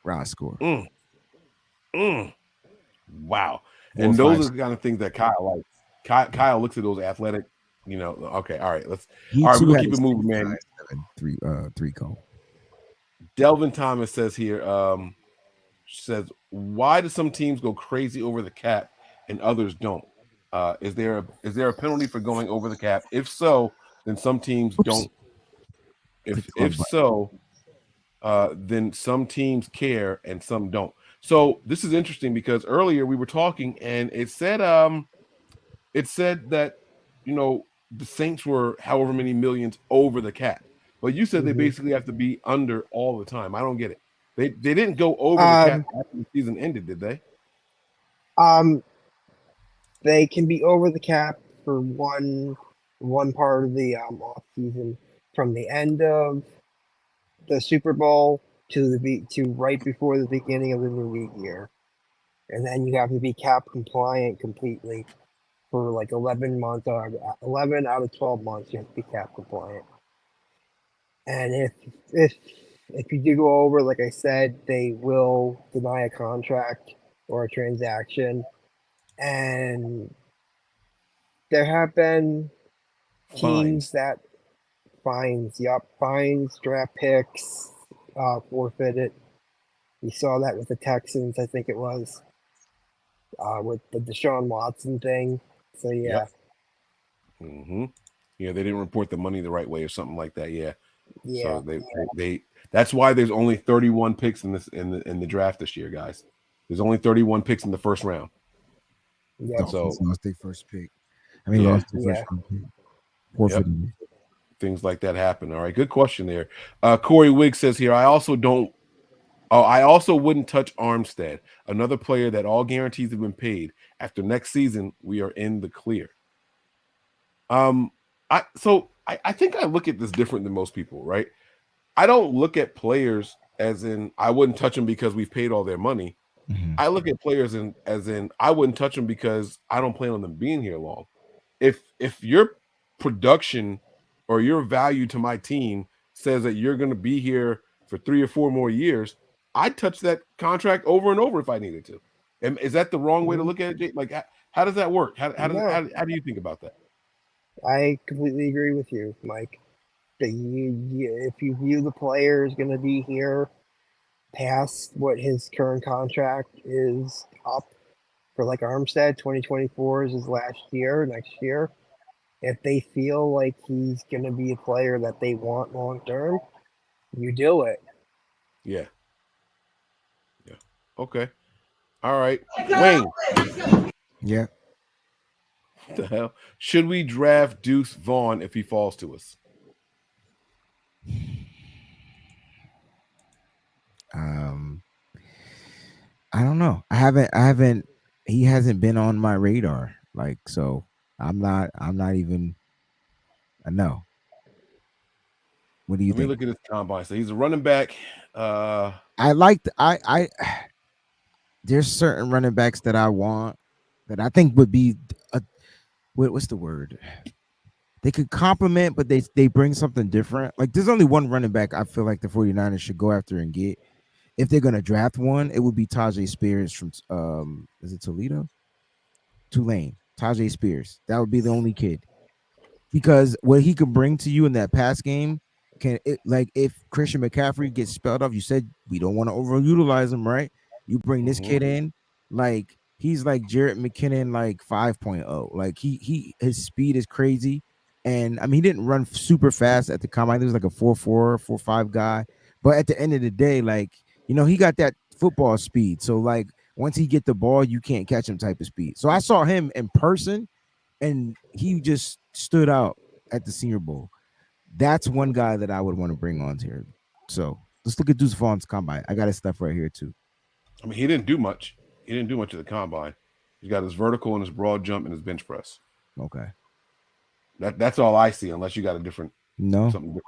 Raw score. Wow. And those are the kind of things that Kyle likes. Kyle looks at those athletic, okay, all right, all right, we'll keep it moving, man. 3 cone. Delvin Thomas says here, why do some teams go crazy over the cap and others don't? Is there a penalty for going over the cap? If so, then some teams don't. If so, then some teams care and some don't. So this is interesting because earlier we were talking and it said that the Saints were however many millions over the cap, but you said they basically have to be under all the time. I don't get it. They didn't go over the cap after the season ended, did they? They can be over the cap for one part of the off season, from the end of the Super Bowl to right before the beginning of the new league year, and then you have to be cap compliant completely for like 11 months, or 11 out of 12 months. You have to be cap compliant, and if you do go over, like I said, they will deny a contract or a transaction. And there have been teams that fines, draft picks, forfeited. We saw that with the Texans, I think it was, with the Deshaun Watson thing. So yeah. Yep. Yeah, they didn't report the money the right way or something like that. Yeah. Yeah. So they that's why there's only 31 picks in the draft this year, guys. There's only 31 picks in the first round. Yeah. So lost their first pick. Lost their first pick. Forfeited. Things like that happen. All right, good question there. Corey Wiggs says here, I also wouldn't touch Armstead, another player that all guarantees have been paid. After next season, we are in the clear. I think I look at this different than most people, right? I don't look at players as in I wouldn't touch them because we've paid all their money. I look at players as in I wouldn't touch them because I don't plan on them being here long. If your production or your value to my team says that you're going to be here for 3 or 4 more years, I'd touch that contract over and over if I needed to. And is that the wrong way to look at it, Jake? Like, how does that work? How do you think about that? I completely agree with you, Mike. If you view the player is going to be here past what his current contract is up for, like Armstead, 2024 is his last year, next year. If they feel like he's going to be a player that they want long term, you do it. Yeah. Okay. All right. Wayne. Yeah. What the hell? Should we draft Deuce Vaughn if he falls to us? I don't know. I haven't. He hasn't been on my radar. Like, so I'm not even. No. What do you Let me think? look at his combine. So he's a running back. I like I there's certain running backs that I want that I think would be what's the word? They could complement, but they bring something different. Like there's only one running back I feel like the 49ers should go after and get. If they're gonna draft one, it would be Tajay Spears from is it Toledo? Tulane. Tajay Spears. That would be the only kid. Because what he can bring to you in that pass game like if Christian McCaffrey gets spelled off, you said we don't want to overutilize him, right? You bring this kid in, like he's like Jarrett McKinnon, like 5.0. Like his speed is crazy. And I mean, he didn't run super fast at the combine. He was like a 4.4, 4.5 guy. But at the end of the day, like, he got that football speed. So like once he get the ball, you can't catch him type of speed. So I saw him in person and he just stood out at the Senior Bowl. That's one guy that I would want to bring on here. So let's look at Deuce Vaughn's combine. I got his stuff right here too. I mean, he didn't do much. He didn't do much at the combine. He's got his vertical and his broad jump and his bench press. Okay. That's all I see, unless you got a different something different.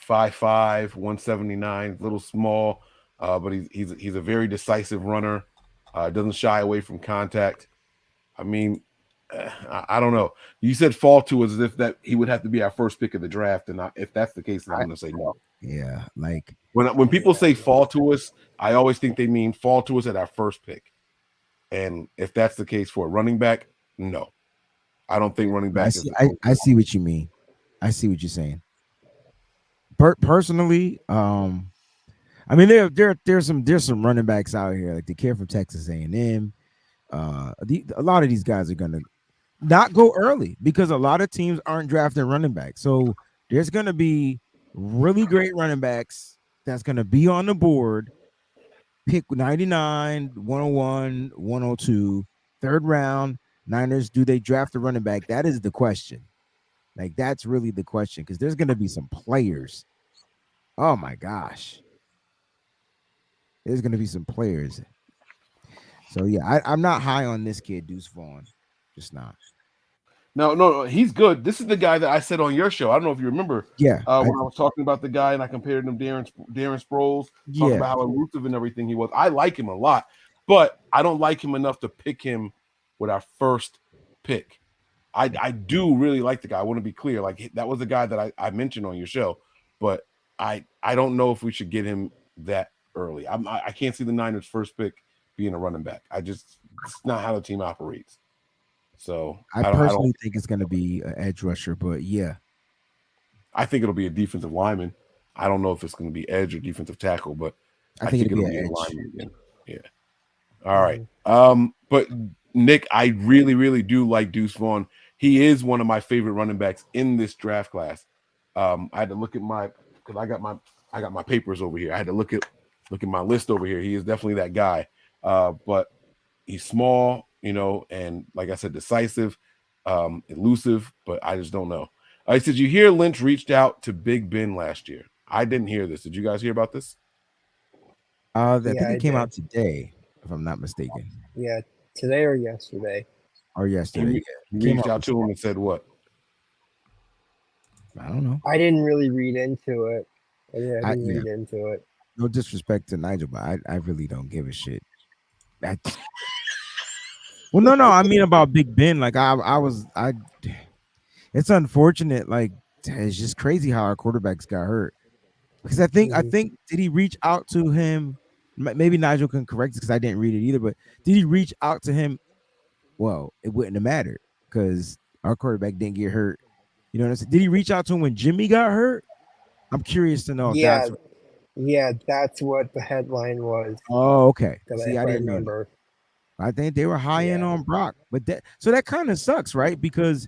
5'5", 179, little small, but he's a very decisive runner. Doesn't shy away from contact. I mean, I don't know. You said fall to us as if that he would have to be our first pick of the draft, and if that's the case, then I'm going to say no. Yeah, like when people say fall to us, I always think they mean fall to us at our first pick. And if that's the case for a running back, no, I don't think running back. I see what you mean. I see what you're saying. Personally, I mean there's some running backs out here like the kid from Texas A&M. A lot of these guys are gonna not go early because a lot of teams aren't drafting running backs. So there's gonna be really great running backs that's gonna be on the board. Pick 99, 101, 102, third round. Niners, do they draft a running back? That is the question. Like that's really the question because there's gonna be some players. Oh my gosh. There's gonna be some players. So yeah, I'm not high on this kid, Deuce Vaughn. Just not. No, he's good. This is the guy that I said on your show. I don't know if you remember. Yeah. When I was talking about the guy and I compared him to Darren Sproles, talking about how elusive and everything he was. I like him a lot, but I don't like him enough to pick him with our first pick. I do really like the guy. I want to be clear. Like that was the guy that I mentioned on your show, but I don't know if we should get him that early. I can't see the Niners' first pick being a running back. It's not how the team operates. So I personally think it's going to be an edge rusher, but yeah. I think it'll be a defensive lineman. I don't know if it's going to be edge or defensive tackle, but I think it'll be a edge. lineman again. Yeah. All right. But Nick, I really, really do like Deuce Vaughn. He is one of my favorite running backs in this draft class. I had to look at because I got my papers over here. I had to look at my list over here. He is definitely that guy. But he's small, and like I said, decisive, elusive, but I just don't know. I said, you hear Lynch reached out to Big Ben last year? I didn't hear this. Did you guys hear about this? I think it came out today, if I'm not mistaken. Yeah, today or yesterday. Or yesterday. He reached out to him and said what? I don't know. I didn't really read into it. Yeah, I didn't read into it. No disrespect to Nigel, but I really don't give a shit. Well, no. I mean about Big Ben. Like it's unfortunate. Like it's just crazy how our quarterbacks got hurt. Because I think did he reach out to him? Maybe Nigel can correct it because I didn't read it either. But did he reach out to him? Well, it wouldn't have mattered because our quarterback didn't get hurt. You know what I'm saying? Did he reach out to him when Jimmy got hurt? I'm curious to know. Yeah, that's what the headline was. Oh, okay. See, I didn't remember. I think they were high in on Brock, but that kind of sucks, right? Because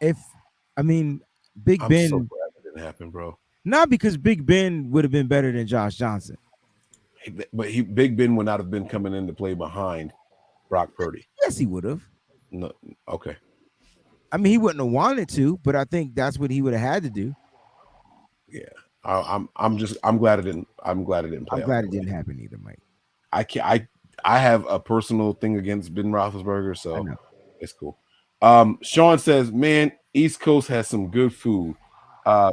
Big Ben. I'm so glad it didn't happen, bro. Not because Big Ben would have been better than Josh Johnson, but Big Ben would not have been coming in to play behind Brock Purdy. Yes, he would have. No, okay. I mean, he wouldn't have wanted to, but I think that's what he would have had to do. Yeah, I'm glad it didn't. I'm glad it didn't play. I'm glad it didn't happen either, Mike. I have a personal thing against Ben Roethlisberger, so it's cool. Sean says, "Man, East Coast has some good food.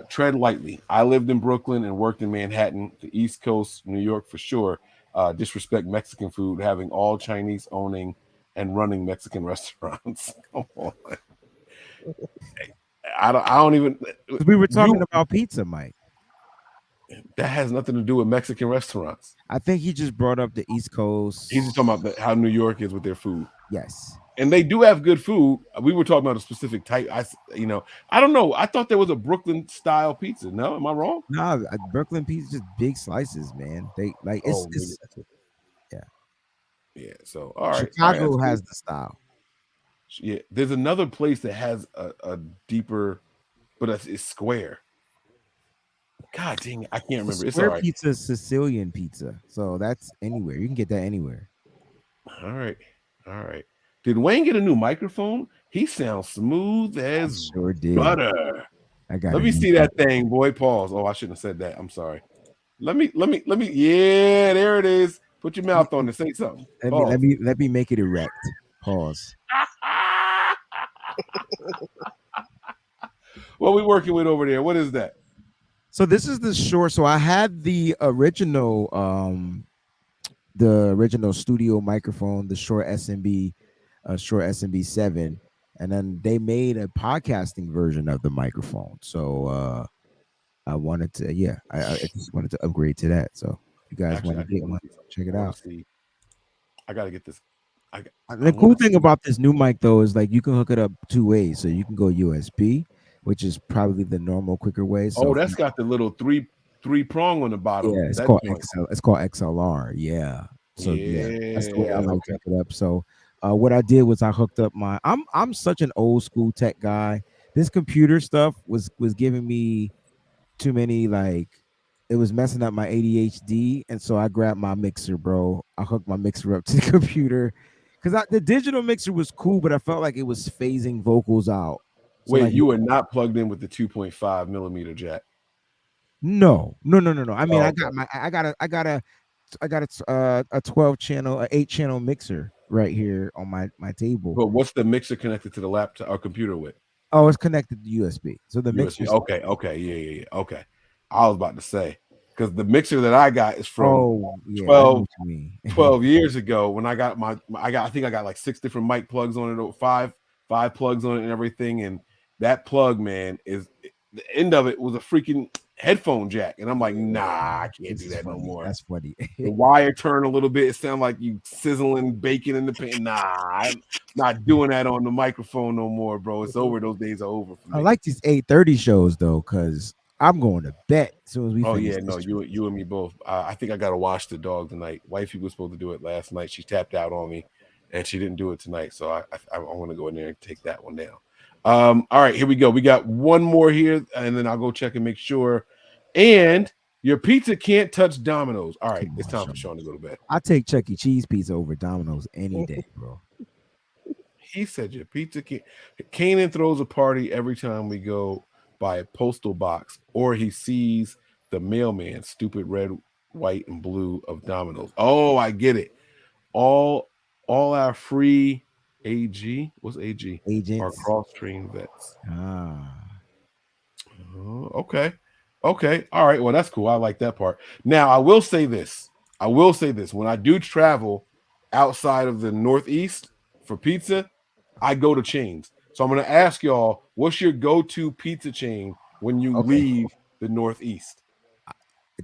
Tread lightly. I lived in Brooklyn and worked in Manhattan, the East Coast, New York for sure. Disrespect Mexican food, having all Chinese owning and running Mexican restaurants. Come on. I don't even. We were talking about pizza, Mike. That has nothing to do with Mexican restaurants. I think he just brought up the East Coast. He's just talking about how New York is with their food. Yes. And they do have good food. We were talking about a specific type. I don't know. I thought there was a Brooklyn style pizza. No, am I wrong? No, Brooklyn pizza just big slices, man. They like it's yeah. So all right, Chicago has the style. Yeah, there's another place that has a deeper, but it's square. God dang it, I can't remember. It's all right. Pizza is Sicilian pizza, so that's anywhere. You can get that anywhere. All right. Did Wayne get a new microphone? He sounds smooth as butter. Let me see that thing, boy. Pause. Oh, I shouldn't have said that. I'm sorry. Let me. Yeah, there it is. Put your mouth on it. Say something. Let me make it erect. Pause. What we working with over there? What is that? So this is the Shure. So I had the original studio microphone, the Shure SMB 7, and then they made a podcasting version of the microphone. So I wanted to, I just wanted to upgrade to that. So if you guys want to get one, check it out. I gotta get this. The cool thing about this new mic though is like you can hook it up 2 ways. So you can go USB, which is probably the normal quicker way. So that's got the little three prong on the bottom. Yeah, it's called XLR. Yeah. So that's the way I like to hook it up. So what I did was I hooked up my. I'm such an old school tech guy. This computer stuff was giving me too many, like it was messing up my ADHD, and so I grabbed my mixer, bro. I hooked my mixer up to the computer because the digital mixer was cool, but I felt like it was phasing vocals out. So wait, you were not plugged in with the 2.5 millimeter jack? No. I mean, I got a 12 channel, an 8 channel mixer right here on my table. But what's the mixer connected to the laptop or computer with? Oh, it's connected to USB. So the mixer. Okay, yeah. Okay, I was about to say because the mixer that I got is from 12 years ago when I got I think I got like 6 different mic plugs on it, or five plugs on it and everything, and that plug, man, is the end of it was a freaking headphone jack, and I'm like, nah, I can't do that no more. That's funny. The wire turned a little bit. It sounded like you sizzling bacon in the pan. Nah, I'm not doing that on the microphone no more, bro. It's over. Those days are over for me. I like these 8:30 shows though, because I'm going to bed as soon as we. Oh yeah, no, you and me both. I think I gotta wash the dog tonight. Wifey was supposed to do it last night. She tapped out on me, and she didn't do it tonight. So I want to go in there and take that one down. All right, here we go. We got one more here, and then I'll go check and make sure. And your pizza can't touch Domino's. All right, it's time for Sean to go to bed. I take Chuck E. Cheese pizza over Domino's any day, bro. He said your pizza can't. Kanan throws a party every time we go by a postal box, or he sees the mailman, stupid red, white, and blue of Domino's. Oh, I get it. All our free AG, what's AG? Agents. Our cross-trained vets. Okay. All right. Well, that's cool. I like that part. Now, I will say this. When I do travel outside of the Northeast for pizza, I go to chains. So I'm going to ask y'all, what's your go-to pizza chain when you leave the Northeast?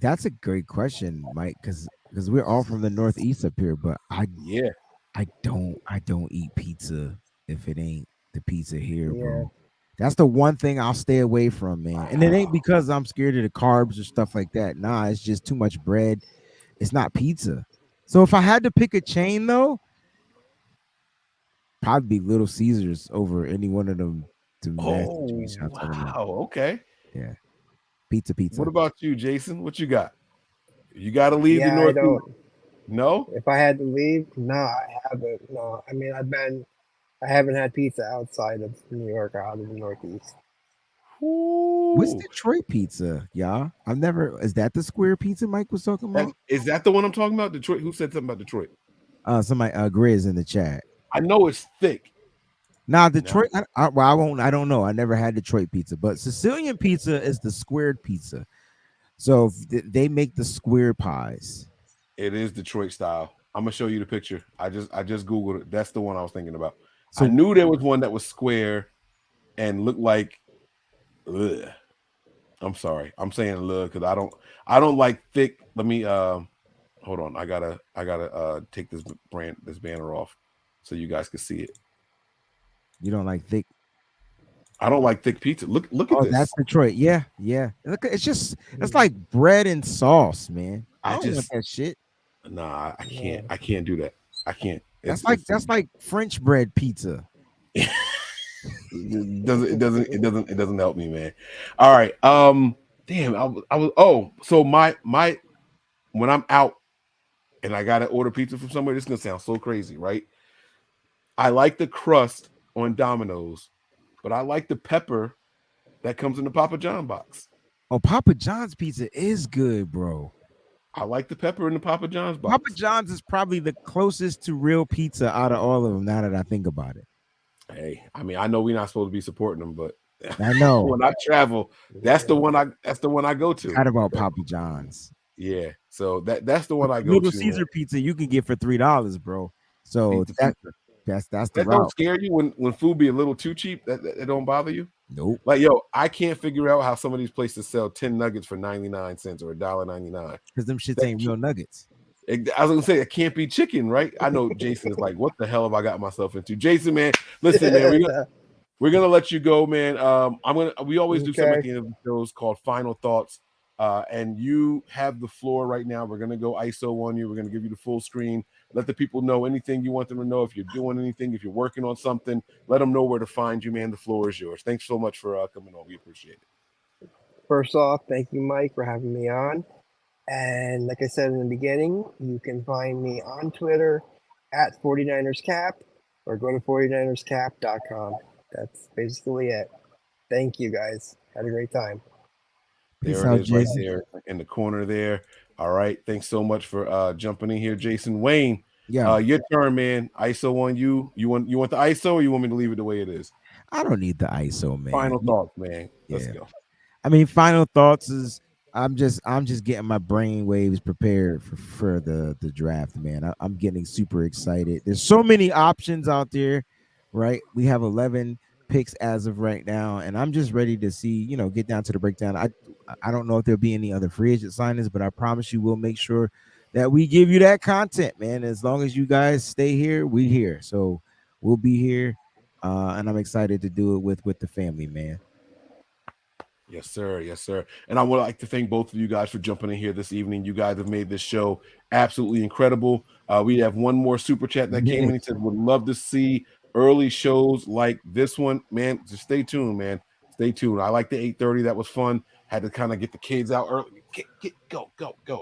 That's a great question, Mike, because we're all from the Northeast up here, but I don't eat pizza if it ain't the pizza here, bro. That's the one thing I'll stay away from, man. And it ain't because I'm scared of the carbs or stuff like that. Nah, it's just too much bread. It's not pizza. So if I had to pick a chain, though, probably be Little Caesars over any one of them. Wow. Okay. Yeah. Pizza. What about you, Jason? What you got? You got to leave the Northeast. No? If I had to leave, no, I haven't. No, I mean, I haven't had pizza outside of New York or out of the Northeast. What's Detroit pizza, y'all? I've never. Is that the square pizza Mike was talking about? Is that the one I'm talking about? Detroit? Who said something about Detroit? Somebody, Grizz in the chat. I know it's thick. Now Detroit, I won't. I don't know. I never had Detroit pizza, but Sicilian pizza is the squared pizza. So they make the square pies. It is Detroit style. I'm gonna show you the picture. I just googled it. That's the one I was thinking about. So I knew there was one that was square and looked like. Ugh. I'm sorry. I'm saying ugh because I don't like thick. Let me hold on. I gotta take this banner off so you guys can see it. You don't like thick. I don't like thick pizza. Look at this. That's Detroit. Yeah. Look, it's like bread and sauce, man. I don't want that shit. Nah, I can't. I can't do that. I can't. That's like French bread pizza. It doesn't help me, man. All right. Damn. I was. So my when I'm out and I gotta order pizza from somewhere, this is gonna sound so crazy, right? I like the crust on Domino's, but I like the pepper that comes in the Papa John box. Oh, Papa John's pizza is good, bro. I like the pepper in the Papa John's box. Papa John's is probably the closest to real pizza out of all of them. Now that I think about it. Hey, I mean, I know we're not supposed to be supporting them, but I know when I travel, that's the one I go to. What about Papa John's? Yeah, so that's the one I go Little to. Caesar pizza you can get for $3, bro. So that's the that route. Don't scare you when food be a little too cheap. That don't bother you. Nope. Like I can't figure out how some of these places sell 10 nuggets for 99 cents or $1.99 because them shits ain't real nuggets. I was gonna say it can't be chicken, right? I know Jason is like, what the hell have I got myself into? Jason, man, listen, man, we're gonna let you go, man. We always do something at the end of the shows called final thoughts. And you have the floor right now. We're gonna go ISO on you. We're gonna give you the full screen. Let the people know anything you want them to know. If you're doing anything, if you're working on something, let them know where to find you, man. The floor is yours. Thanks so much for coming on. We appreciate it. First off, thank you, Mike, for having me on. And like I said in the beginning, you can find me on Twitter at 49ersCap or go to 49ersCap.com. That's basically it. Thank you, guys. Had a great time. There it is, right there in the corner there. All right. Thanks so much for jumping in here, Jason. Wayne, your turn, man. ISO on you. You want the ISO or you want me to leave it the way it is? I don't need the ISO, man. Final thoughts, man. Let's go. I mean, final thoughts is I'm just getting my brain waves prepared for the draft, man. I'm getting super excited. There's so many options out there, right? We have 11 picks as of right now, and I'm just ready to see, get down to the breakdown. I don't know if there'll be any other free agent signings, but I promise you we'll make sure that we give you that content, man. As long as you guys stay here, we here. So we'll be here, and I'm excited to do it with the family, man. Yes, sir. Yes, sir. And I would like to thank both of you guys for jumping in here this evening. You guys have made this show absolutely incredible. We have one more super chat that came in. He said, would love to see early shows like this one, man. Just stay tuned, man. Stay tuned. I like the 8:30. That was fun. Had to kind of get the kids out early. Go.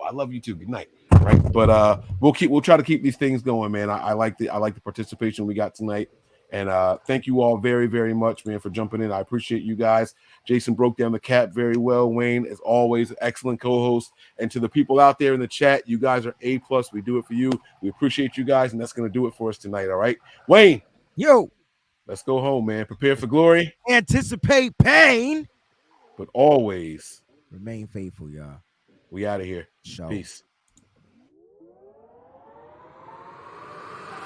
I love you too. Good night. Right. But we'll try to keep these things going, man. I like the participation we got tonight. And thank you all very, very much, man, for jumping in. I appreciate you guys. Jason broke down the cap very well. Wayne, as always, excellent co-host. And to the people out there in the chat, you guys are A+. We do it for you. We appreciate you guys, and that's going to do it for us tonight, all right? Wayne. Yo. Let's go home, man. Prepare for glory. Anticipate pain. But always remain faithful, y'all. We out of here. Show. Peace.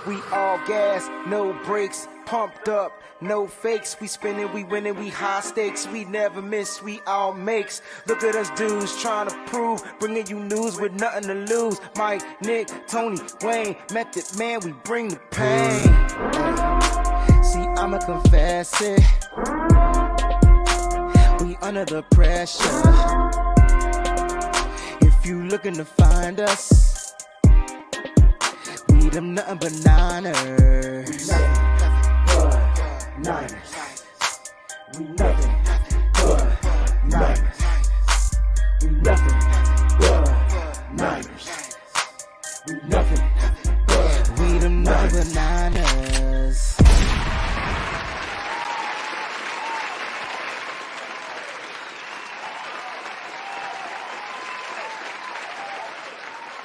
We all gas, no brakes, pumped up, no fakes. We spinning, we winning, we high stakes. We never miss, we all makes. Look at us dudes trying to prove, bringing you news with nothing to lose. Mike, Nick, Tony, Wayne, Method Man, we bring the pain. See, I'ma confess it. We under the pressure. If you looking to find us, we them nothing but Niners. We nothing but Niners. We nothing